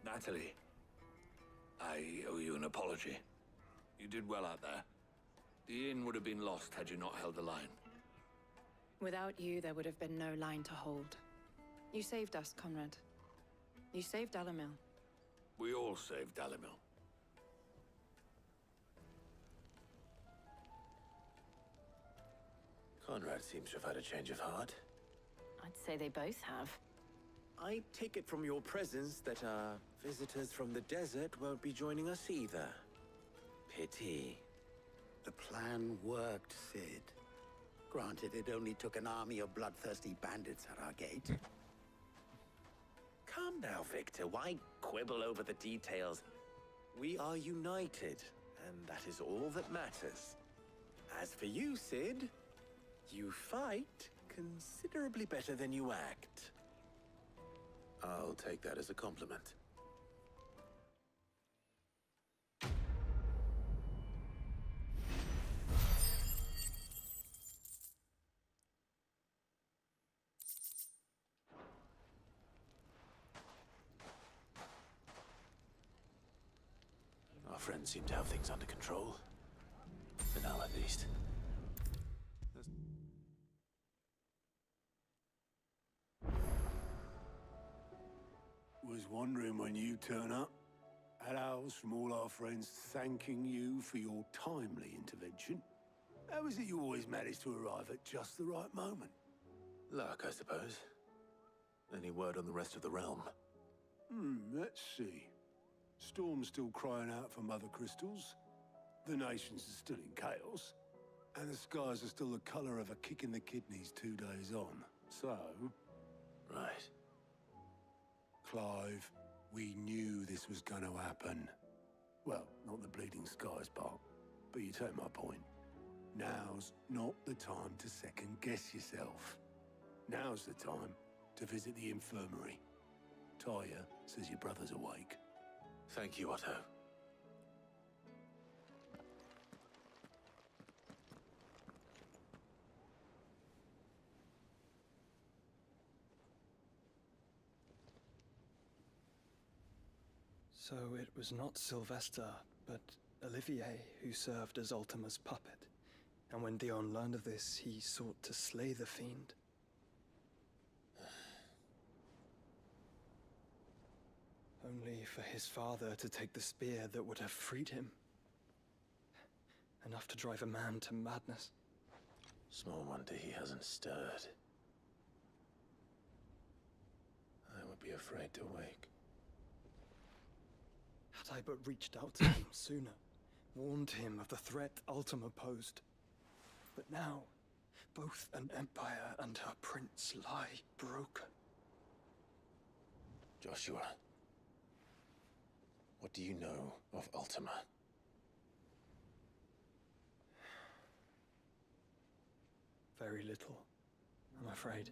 Natalie, I owe you an apology. You did well out there. The inn would have been lost had you not held the line. Without you, there would have been no line to hold. You saved us, Conrad. You saved Dalimil. We all saved Dalimil. Conrad seems to have had a change of heart. I'd say they both have. I take it from your presence that our visitors from the desert won't be joining us either. Pity. The plan worked, Sid. Granted, it only took an army of bloodthirsty bandits at our gate. Calm now, Victor. Why quibble over the details? We are united, and that is all that matters. As for you, Sid, you fight considerably better than you act. I'll take that as a compliment. Our friends seem to have things under control. For now, at least. Was wondering when you turn up. Hellos from all our friends thanking you for your timely intervention. How is it you always manage to arrive at just the right moment? Luck, I suppose. Any word on the rest of the realm? Let's see. Storm's still crying out for mother crystals. The nations are still in chaos. And the skies are still the color of a kick in the kidneys 2 days on. So... Right. Clive, we knew this was going to happen. Well, not the bleeding skies part, but you take my point. Now's not the time to second-guess yourself. Now's the time to visit the infirmary. Taya says your brother's awake. Thank you, Otto. So it was not Sylvester, but Olivier who served as Ultima's puppet. And when Dion learned of this, he sought to slay the fiend. Only for his father to take the spear that would have freed him. Enough to drive a man to madness. Small wonder he hasn't stirred. I would be afraid to wake. Had I but reached out to him sooner, warned him of the threat Ultima posed. But now, both an empire and her prince lie broken. Joshua, what do you know of Ultima? Very little, I'm afraid.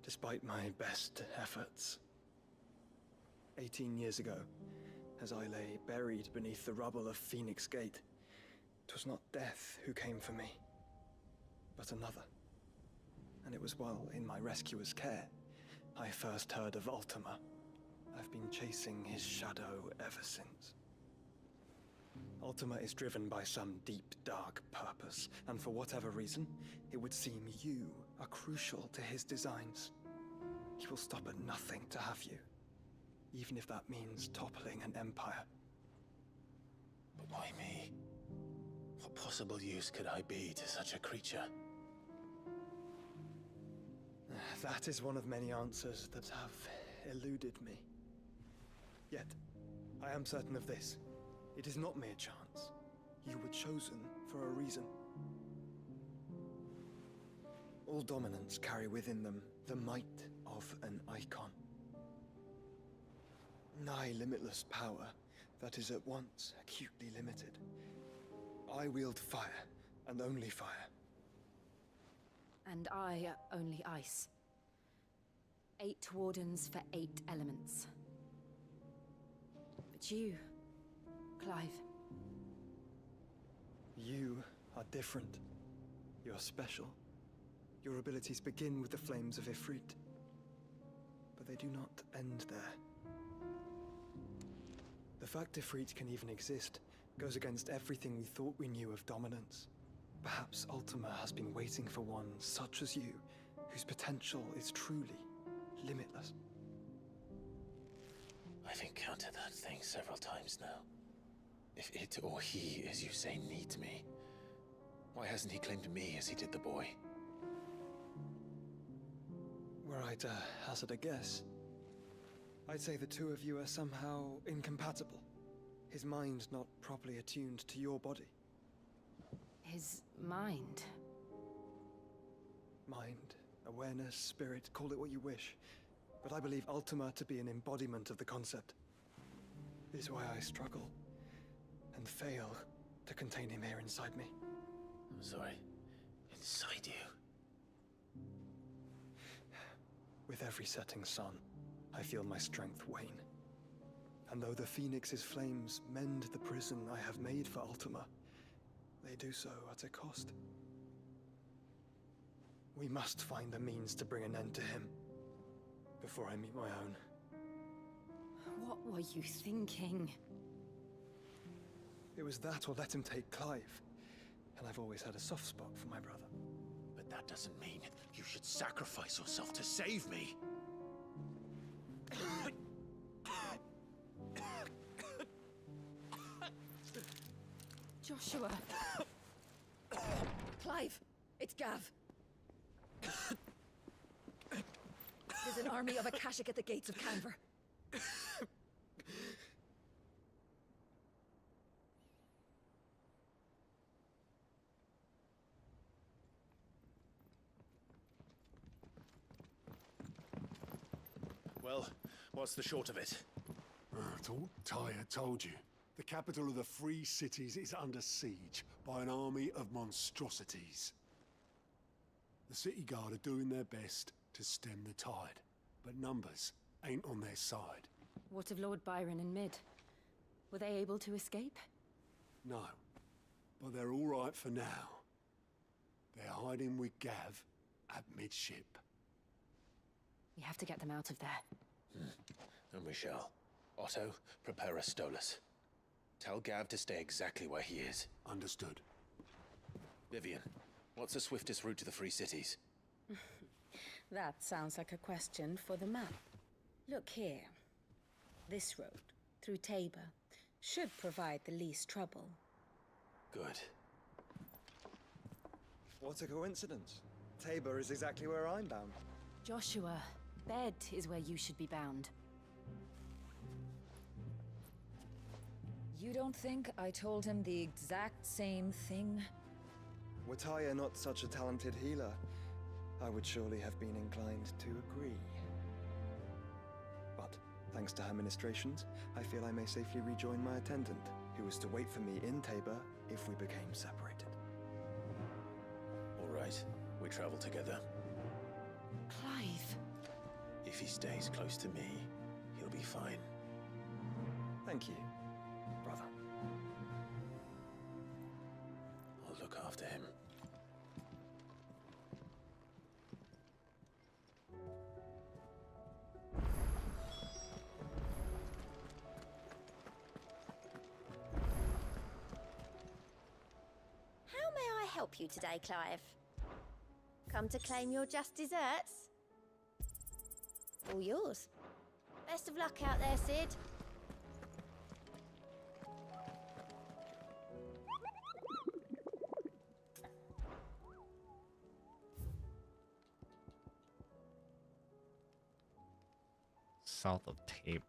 Despite my best efforts. 18 years ago, as I lay buried beneath the rubble of Phoenix Gate, 'twas not death who came for me, but another. And it was while in my rescuer's care, I first heard of Ultima. I've been chasing his shadow ever since. Ultima is driven by some deep, dark purpose, and for whatever reason, it would seem you are crucial to his designs. He will stop at nothing to have you, even if that means toppling an empire. But why me? What possible use could I be to such a creature? That is one of many answers that have eluded me. Yet, I am certain of this. It is not mere chance. You were chosen for a reason. All dominants carry within them the might of an icon. Nigh limitless power that is at once acutely limited. I wield fire, and only fire. And I only ice. 8 wardens for 8 elements. But you, Clive. You are different. You're special. Your abilities begin with the flames of Ifrit. But they do not end there. The fact Ifrit can even exist goes against everything we thought we knew of dominance. Perhaps Ultima has been waiting for one such as you, whose potential is truly limitless. I've encountered that thing several times now. If it or he, as you say, needs me, why hasn't he claimed me as he did the boy? Were I to hazard a guess, I'd say the two of you are somehow incompatible. His mind not properly attuned to your body. His mind. Mind, awareness, spirit, call it what you wish. But I believe Ultima to be an embodiment of the concept. It is why I struggle and fail to contain him here inside me. I'm sorry. Inside you? With every setting sun, I feel my strength wane. And though the Phoenix's flames mend the prison I have made for Ultima, they do so at a cost. We must find a means to bring an end to him before I meet my own. What were you thinking? It was that or let him take Clive. And I've always had a soft spot for my brother. But that doesn't mean you should sacrifice yourself to save me. Joshua! Clive! It's Gav! There's an army of Akashic at the gates of Canver. Well, what's the short of it? Tyre told you. The capital of the Free Cities is under siege by an army of monstrosities. The city guard are doing their best to stem the tide, but numbers ain't on their side. What of Lord Byron and Mid? Were they able to escape? No, but they're all right for now. They're hiding with Gav at midship. We have to get them out of there. And we shall. Otto, prepare a Stolas. Tell Gav to stay exactly where he is. Understood. Vivian, what's the swiftest route to the Free Cities? That sounds like a question for the map. Look here. This road, through Tabor, should provide the least trouble. Good. What a coincidence. Tabor is exactly where I'm bound. Joshua, bed is where you should be bound. You don't think I told him the exact same thing? Were Tyre not such a talented healer, I would surely have been inclined to agree. But, thanks to her ministrations, I feel I may safely rejoin my attendant, who was to wait for me in Tabor if we became separated. All right, we travel together. Clive. If he stays close to me, he'll be fine. Thank you, brother. I'll look after him. How may I help you today, Clive? Come to claim your just desserts? All yours. Best of luck out there, Sid. South of Tabor.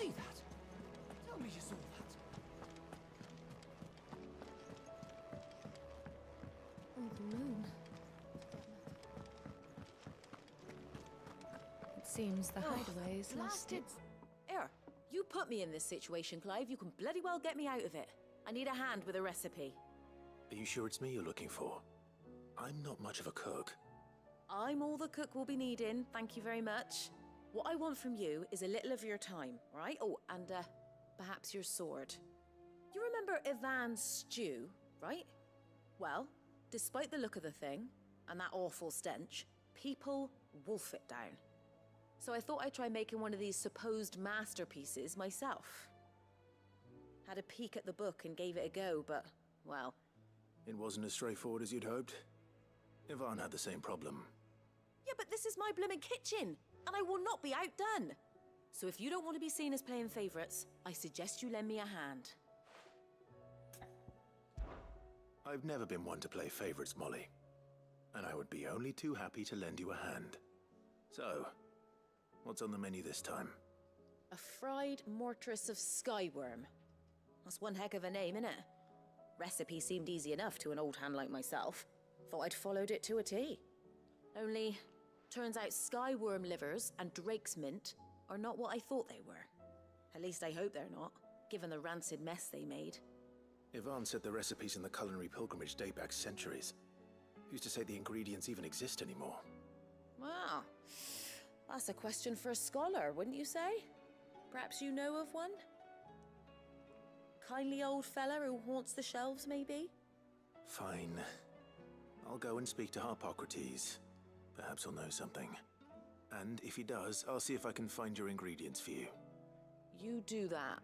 see that? Tell me you saw that. Oh, the moon. It seems the hideaway is blasted. Here, you put me in this situation, Clive. You can bloody well get me out of it. I need a hand with a recipe. Are you sure it's me you're looking for? I'm not much of a cook. I'm all the cook will be needing, thank you very much. What I want from you is a little of your time, right? Oh, and perhaps your sword. You remember Ivan's stew, right? Well, despite the look of the thing, and that awful stench, people wolf it down. So I thought I'd try making one of these supposed masterpieces myself. Had a peek at the book and gave it a go, but, well... It wasn't as straightforward as you'd hoped. Ivan had the same problem. Yeah, but this is my blimmin' kitchen, and I will not be outdone. So if you don't want to be seen as playing favorites, I suggest you lend me a hand. I've never been one to play favorites, Molly. And I would be only too happy to lend you a hand. So, what's on the menu this time? A fried mortress of skyworm. That's one heck of a name, innit? Recipe seemed easy enough to an old hand like myself. Thought I'd followed it to a T. Only, turns out skyworm livers and drake's mint are not what I thought they were. At least I hope they're not, given the rancid mess they made. Ivan said the recipes in the culinary pilgrimage date back centuries. Who's to say the ingredients even exist anymore? Wow. That's a question for a scholar, wouldn't you say? Perhaps you know of one? Kindly old fella who haunts the shelves, maybe? Fine. I'll go and speak to Harpocrates. Perhaps he'll know something. And if he does, I'll see if I can find your ingredients for you. You do that.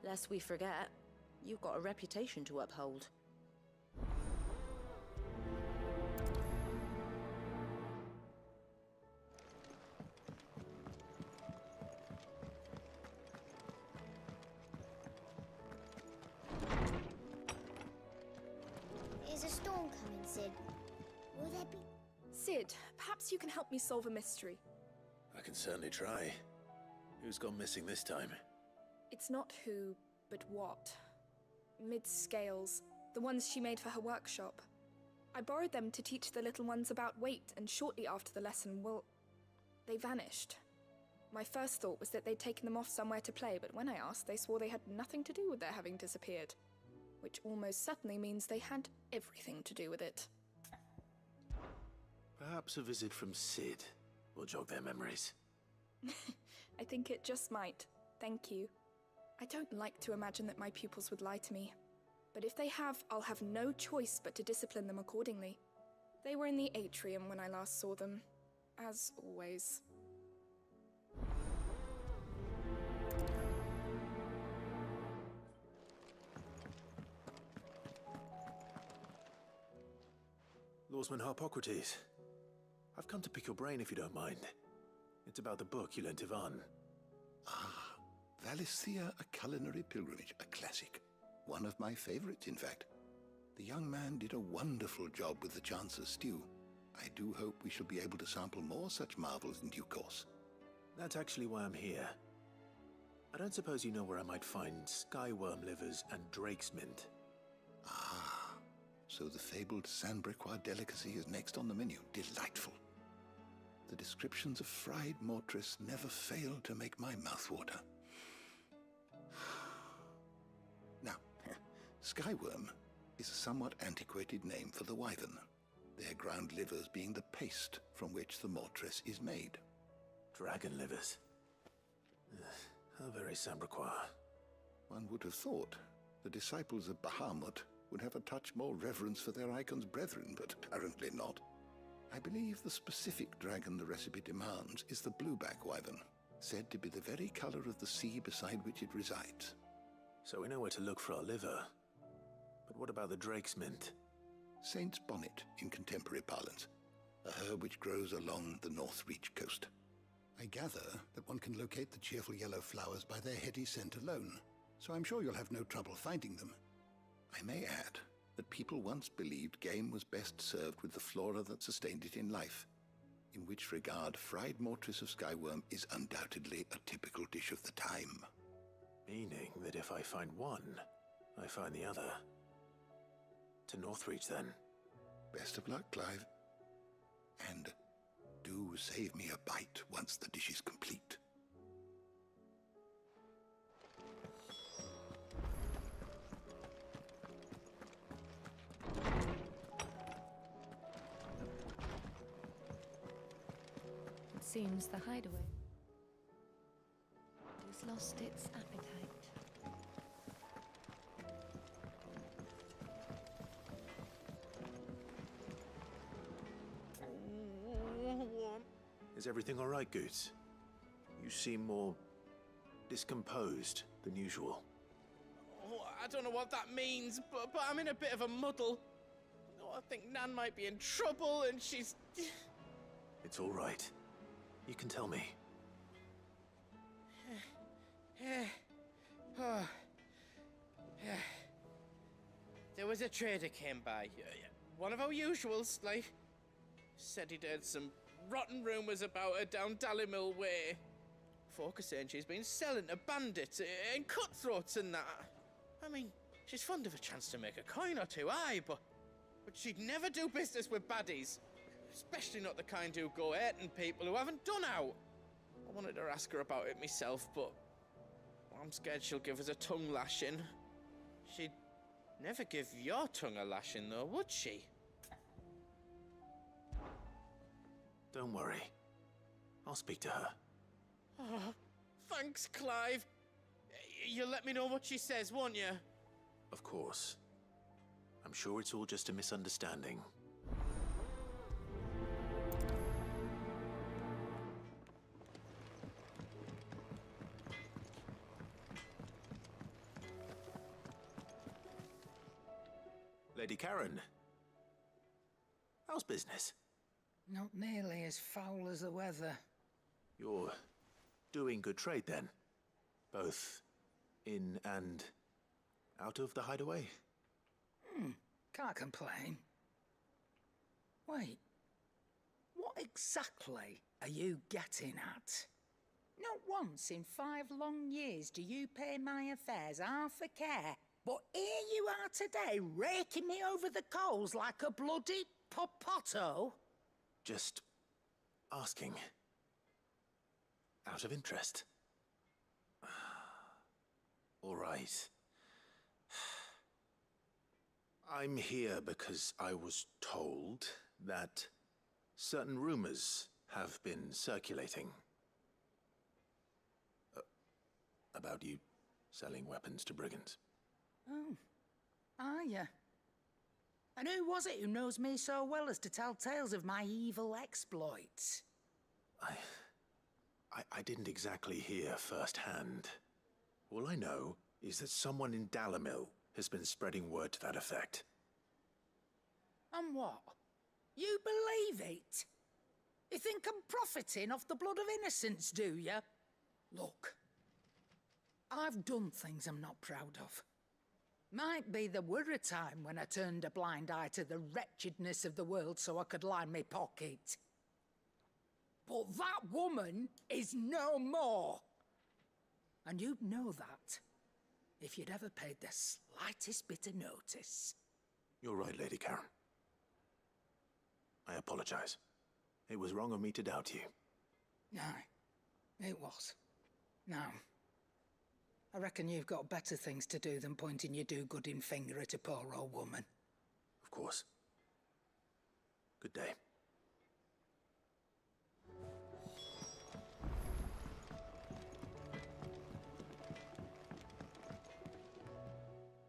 Lest we forget, you've got a reputation to uphold. There's a storm coming, Sid. Will there be... Sid, perhaps you can help me solve a mystery. I can certainly try. Who's gone missing this time? It's not who, but what. Mid's scales, the ones she made for her workshop. I borrowed them to teach the little ones about weight, and shortly after the lesson, well, they vanished. My first thought was that they'd taken them off somewhere to play, but when I asked, they swore they had nothing to do with their having disappeared. Which almost certainly means they had everything to do with it. Perhaps a visit from Sid will jog their memories. I think it just might. Thank you. I don't like to imagine that my pupils would lie to me. But if they have, I'll have no choice but to discipline them accordingly. They were in the atrium when I last saw them. As always. Lawsman Harpocrates. I've come to pick your brain if you don't mind. It's about the book you lent Ivan. Ah, Valisthea, A Culinary Pilgrimage, a classic. One of my favorites, in fact. The young man did a wonderful job with the Chance's stew. I do hope we shall be able to sample more such marvels in due course. That's actually why I'm here. I don't suppose you know where I might find skyworm livers and drake's mint. Ah, so the fabled Sandbrequois delicacy is next on the menu. Delightful. The descriptions of fried mortress never fail to make my mouth water. Now, skyworm is a somewhat antiquated name for the wyvern, their ground livers being the paste from which the mortress is made. Dragon livers. How very Sandbrequois. One would have thought the disciples of Bahamut would have a touch more reverence for their icon's brethren, but apparently not. I believe the specific dragon the recipe demands is the blueback wyvern, said to be the very color of the sea beside which it resides. So we know where to look for our liver. But what about the drake's mint? Saint's bonnet in contemporary parlance, a herb which grows along the North Reach coast. I gather that one can locate the cheerful yellow flowers by their heady scent alone, so I'm sure you'll have no trouble finding them. I may add that people once believed game was best served with the flora that sustained it in life. in which regard fried mortress of skyworm is undoubtedly a typical dish of the time. Meaning that if I find one, I find the other. To Northreach, then. Best of luck, Clive. And do save me a bite once the dish is complete. It seems the hideaway has lost its appetite. Is everything all right, Goots? You seem more discomposed than usual. Oh, I don't know what that means, but I'm in a bit of a muddle. Oh, I think Nan might be in trouble, and she's... It's all right. You can tell me. There was a trader came by. One of our usuals, like... Said he'd heard some rotten rumours about her down Dallymill way. Folk are saying she's been selling to bandits and cutthroats and that. I mean, she's fond of a chance to make a coin or two, aye, but she'd never do business with baddies. Especially not the kind who go hurting people who haven't done out. I wanted to ask her about it myself, but I'm scared she'll give us a tongue lashing. She'd never give your tongue a lashing, though, would she? Don't worry. I'll speak to her. Oh, thanks, Clive. You'll let me know what she says, won't you? Of course. I'm sure it's all just a misunderstanding. Lady Karen. How's business? Not nearly as foul as the weather. You're doing good trade, then? Both in and out of the hideaway? Can't complain. Wait. What exactly are you getting at? Not once in 5 long years do you pay my affairs half a care, but here you are today, raking me over the coals like a bloody popoto? Just asking. Out of interest. All right. I'm here because I was told that certain rumors have been circulating. About you selling weapons to brigands. Oh, are you? And who was it who knows me so well as to tell tales of my evil exploits? I didn't exactly hear firsthand. All I know is that someone in Dallymill has been spreading word to that effect. And what? You believe it? You think I'm profiting off the blood of innocents, do you? Look, I've done things I'm not proud of. Might be there were a time when I turned a blind eye to the wretchedness of the world so I could line my pocket. But that woman is no more. And you'd know that if you'd ever paid the slightest bit of notice. You're right, Lady Karen. I apologize. It was wrong of me to doubt you. Aye, it was. Now, I reckon you've got better things to do than pointing your do-gooding finger at a poor old woman. Of course. Good day.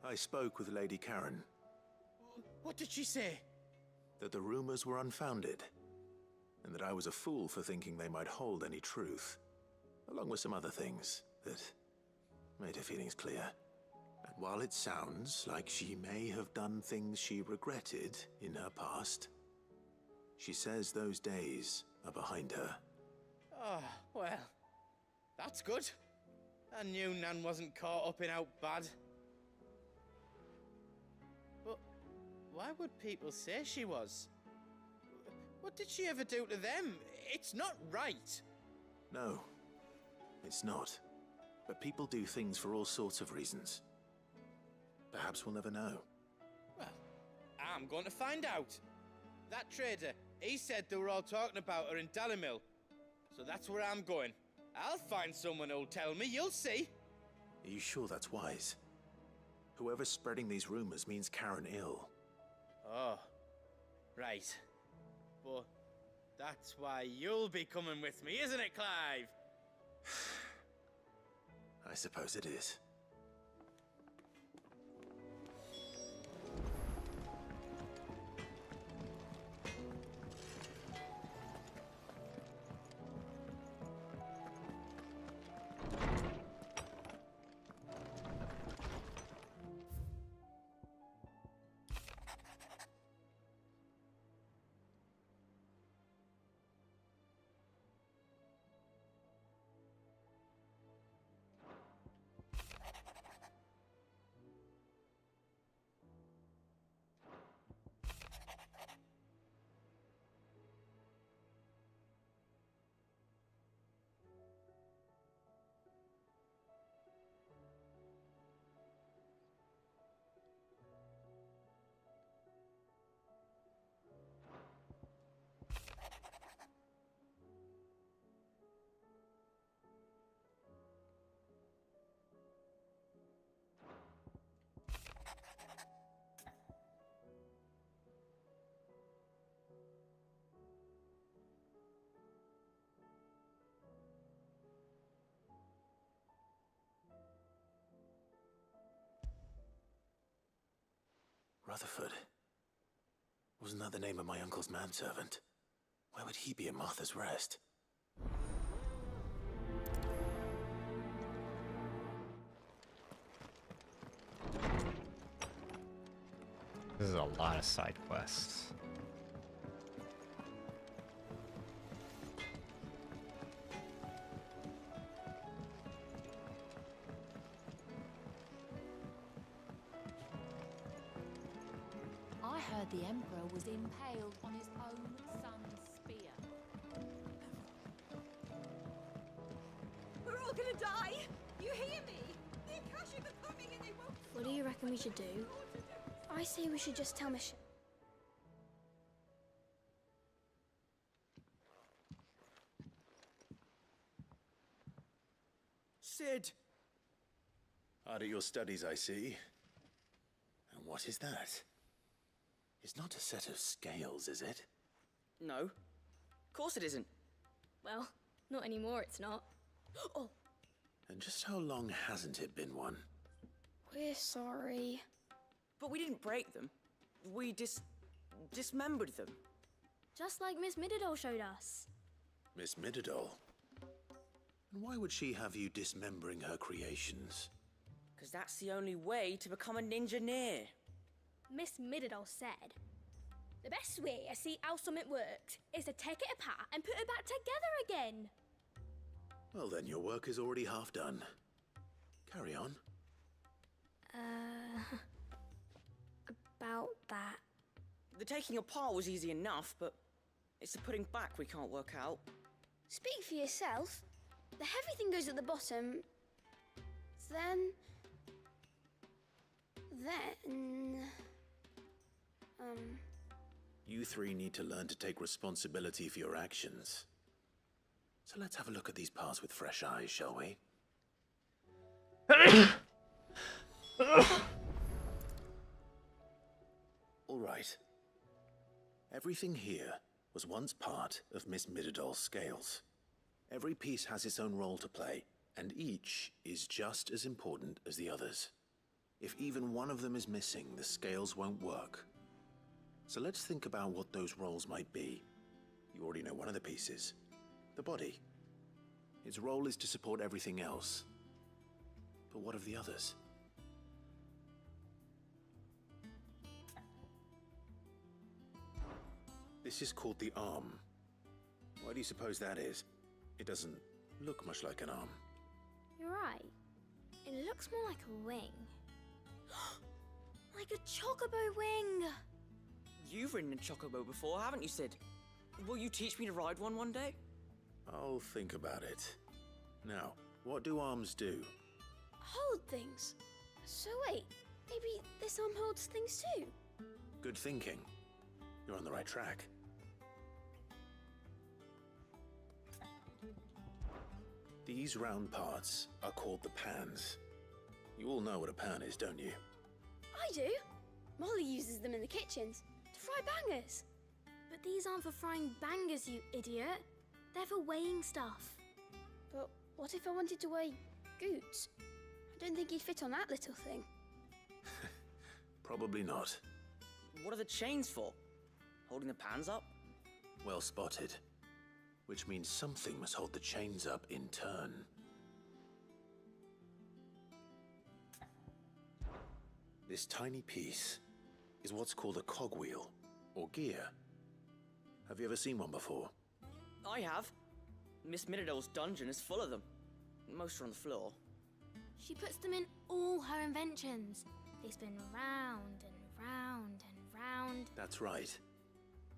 I spoke with Lady Karen. What did she say? That the rumors were unfounded, and that I was a fool for thinking they might hold any truth, along with some other things that made her feelings clear. And while it sounds like she may have done things she regretted in her past, she says those days are behind her. Oh, well, that's good. I knew Nan wasn't caught up in out bad. But why would people say she was? What did she ever do to them? It's not right. No, it's not. But people do things for all sorts of reasons. Perhaps we'll never know. Well, I'm going to find out. That trader, he said they were all talking about her in Dalimil. So that's where I'm going. I'll find someone who'll tell me, you'll see. Are you sure that's wise? Whoever's spreading these rumors means Karen ill. Oh, right. But that's why you'll be coming with me, isn't it, Clive? I suppose it is. Rutherford. Wasn't that the name of my uncle's manservant? Why would he be at Martha's Rest? This is a lot of side quests. I heard the Emperor was impaled on his own son's spear. We're all gonna die! You hear me? The Akashic are coming and they won't... What do you reckon we should do? I say we should just tell Michelle. Sid! Hard at your studies, I see. And what is that? It's not a set of scales, is it? No. Of course it isn't. Well, not anymore, it's not. Oh! And just how long hasn't it been one? We're sorry. But we didn't break them. We dismembered them. Just like Miss Mididol showed us. Miss Mididol? And why would she have you dismembering her creations? Because that's the only way to become a ninja-neer. Miss Mididol said, the best way to see how something works is to take it apart and put it back together again. Well then, your work is already half done. Carry on. About that. The taking apart was easy enough, but it's the putting back we can't work out. Speak for yourself. The heavy thing goes at the bottom. Then... You three need to learn to take responsibility for your actions. So let's have a look at these parts with fresh eyes, shall we? All right. Everything here was once part of Miss Mididol's scales. Every piece has its own role to play, and each is just as important as the others. If even one of them is missing, the scales won't work. So let's think about what those roles might be. You already know one of the pieces. The body. Its role is to support everything else. But what of the others? This is called the arm. Why do you suppose that is? It doesn't look much like an arm. You're right. It looks more like a wing. Like a chocobo wing! You've ridden a chocobo before, haven't you, Sid? Will you teach me to ride one day? I'll think about it. Now, what do arms do? Hold things. So wait, maybe this arm holds things too? Good thinking. You're on the right track. These round parts are called the pans. You all know what a pan is, don't you? I do. Molly uses them in the kitchens to fry bangers. But these aren't for frying bangers, you idiot. They're for weighing stuff. But what if I wanted to weigh Goots? I don't think he'd fit on that little thing. Probably not. What are the chains for? Holding the pans up? Well spotted. Which means something must hold the chains up in turn. This tiny piece is what's called a cogwheel, or gear. Have you ever seen one before? I have. Miss Minidole's dungeon is full of them. Most are on the floor. She puts them in all her inventions. They spin round and round and round. That's right.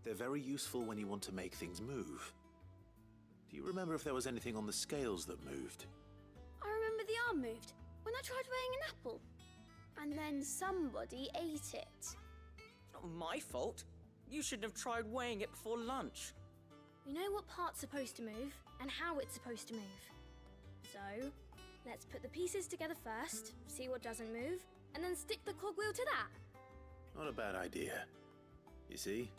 They're very useful when you want to make things move. Do you remember if there was anything on the scales that moved? I remember the arm moved when I tried weighing an apple. And then somebody ate it. It's not my fault. You shouldn't have tried weighing it before lunch. We know what part's supposed to move and how it's supposed to move. So, let's put the pieces together first, see what doesn't move, and then stick the cogwheel to that. Not a bad idea. You see?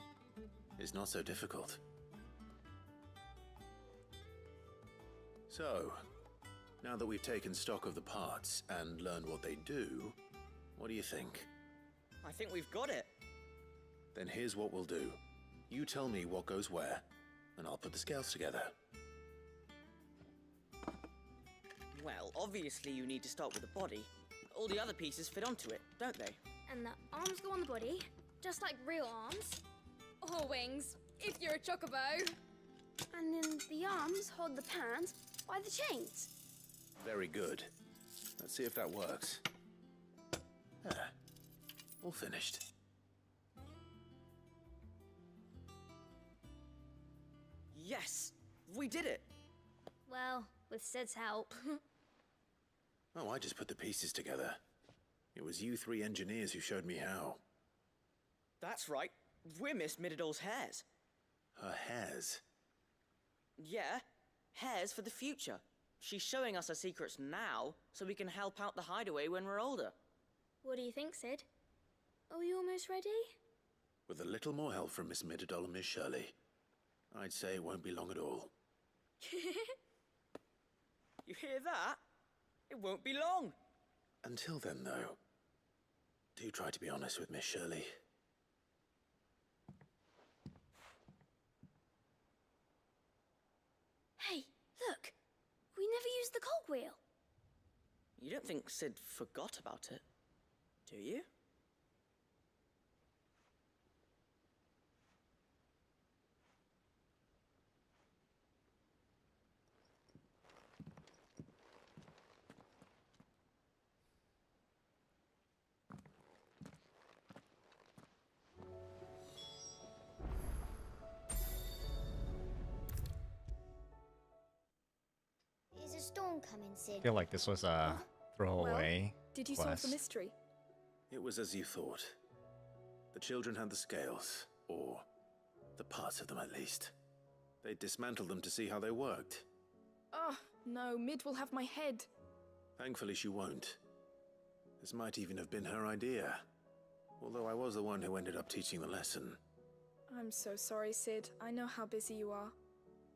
It's not so difficult. So, now that we've taken stock of the parts and learned what they do, what do you think? I think we've got it. Then here's what we'll do. You tell me what goes where, and I'll put the scales together. Well, obviously you need to start with the body. All the other pieces fit onto it, don't they? And the arms go on the body, just like real arms. Or wings, if you're a chocobo. And then the arms hold the pans by the chains. Very good. Let's see if that works. Ah, all finished. Yes! We did it! Well, with Sid's help. Oh, I just put the pieces together. It was you three engineers who showed me how. That's right. We're Miss Minidole's hairs. Her hairs? Yeah, hairs for the future. She's showing us her secrets now, so we can help out the hideaway when we're older. What do you think, Sid? Are we almost ready? With a little more help from Miss Mididole and Miss Shirley, I'd say it won't be long at all. You hear that? It won't be long. Until then, though, do try to be honest with Miss Shirley. Hey, look! We never used the cogwheel. You don't think Sid forgot about it, do you? Is a storm coming, Sid? I feel like this was a throwaway Did you quest. solve the mystery? It was as you thought. The children had the scales, or the parts of them at least. They dismantled them to see how they worked. Ah, no, Mid will have my head. Thankfully she won't. This might even have been her idea. Although I was the one who ended up teaching the lesson. I'm so sorry, Sid. I know how busy you are.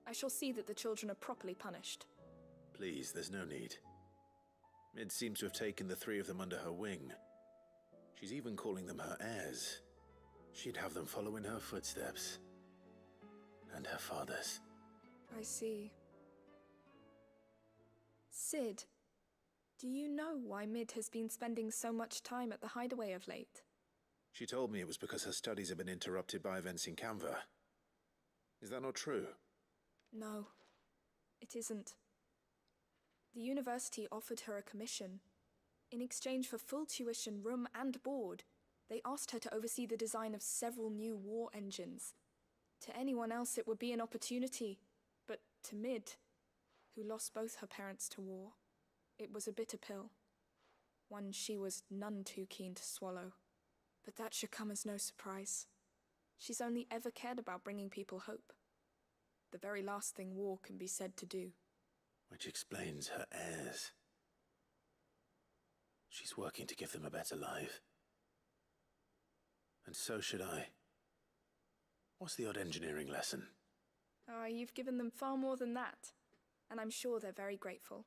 I shall see that the children are properly punished. Please, there's no need. Mid seems to have taken the three of them under her wing. She's even calling them her heirs. She'd have them follow in her footsteps. And her father's. I see. Sid, do you know why Mid has been spending so much time at the hideaway of late? She told me it was because her studies have been interrupted by events in Canva. Is that not true? No, it isn't. The university offered her a commission. In exchange for full tuition, room and board, they asked her to oversee the design of several new war engines. To anyone else, it would be an opportunity. But to Mid, who lost both her parents to war, it was a bitter pill. One she was none too keen to swallow. But that should come as no surprise. She's only ever cared about bringing people hope. The very last thing war can be said to do. Which explains her heirs. She's working to give them a better life. And so should I. What's the odd engineering lesson? Oh, you've given them far more than that. And I'm sure they're very grateful.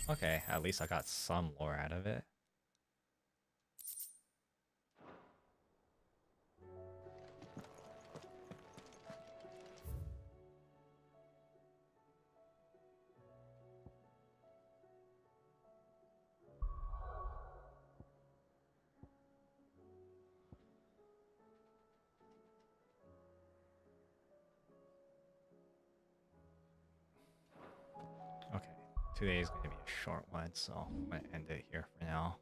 Okay, at least I got some lore out of it. Today is going to be a short one, so I'm going to end it here for now.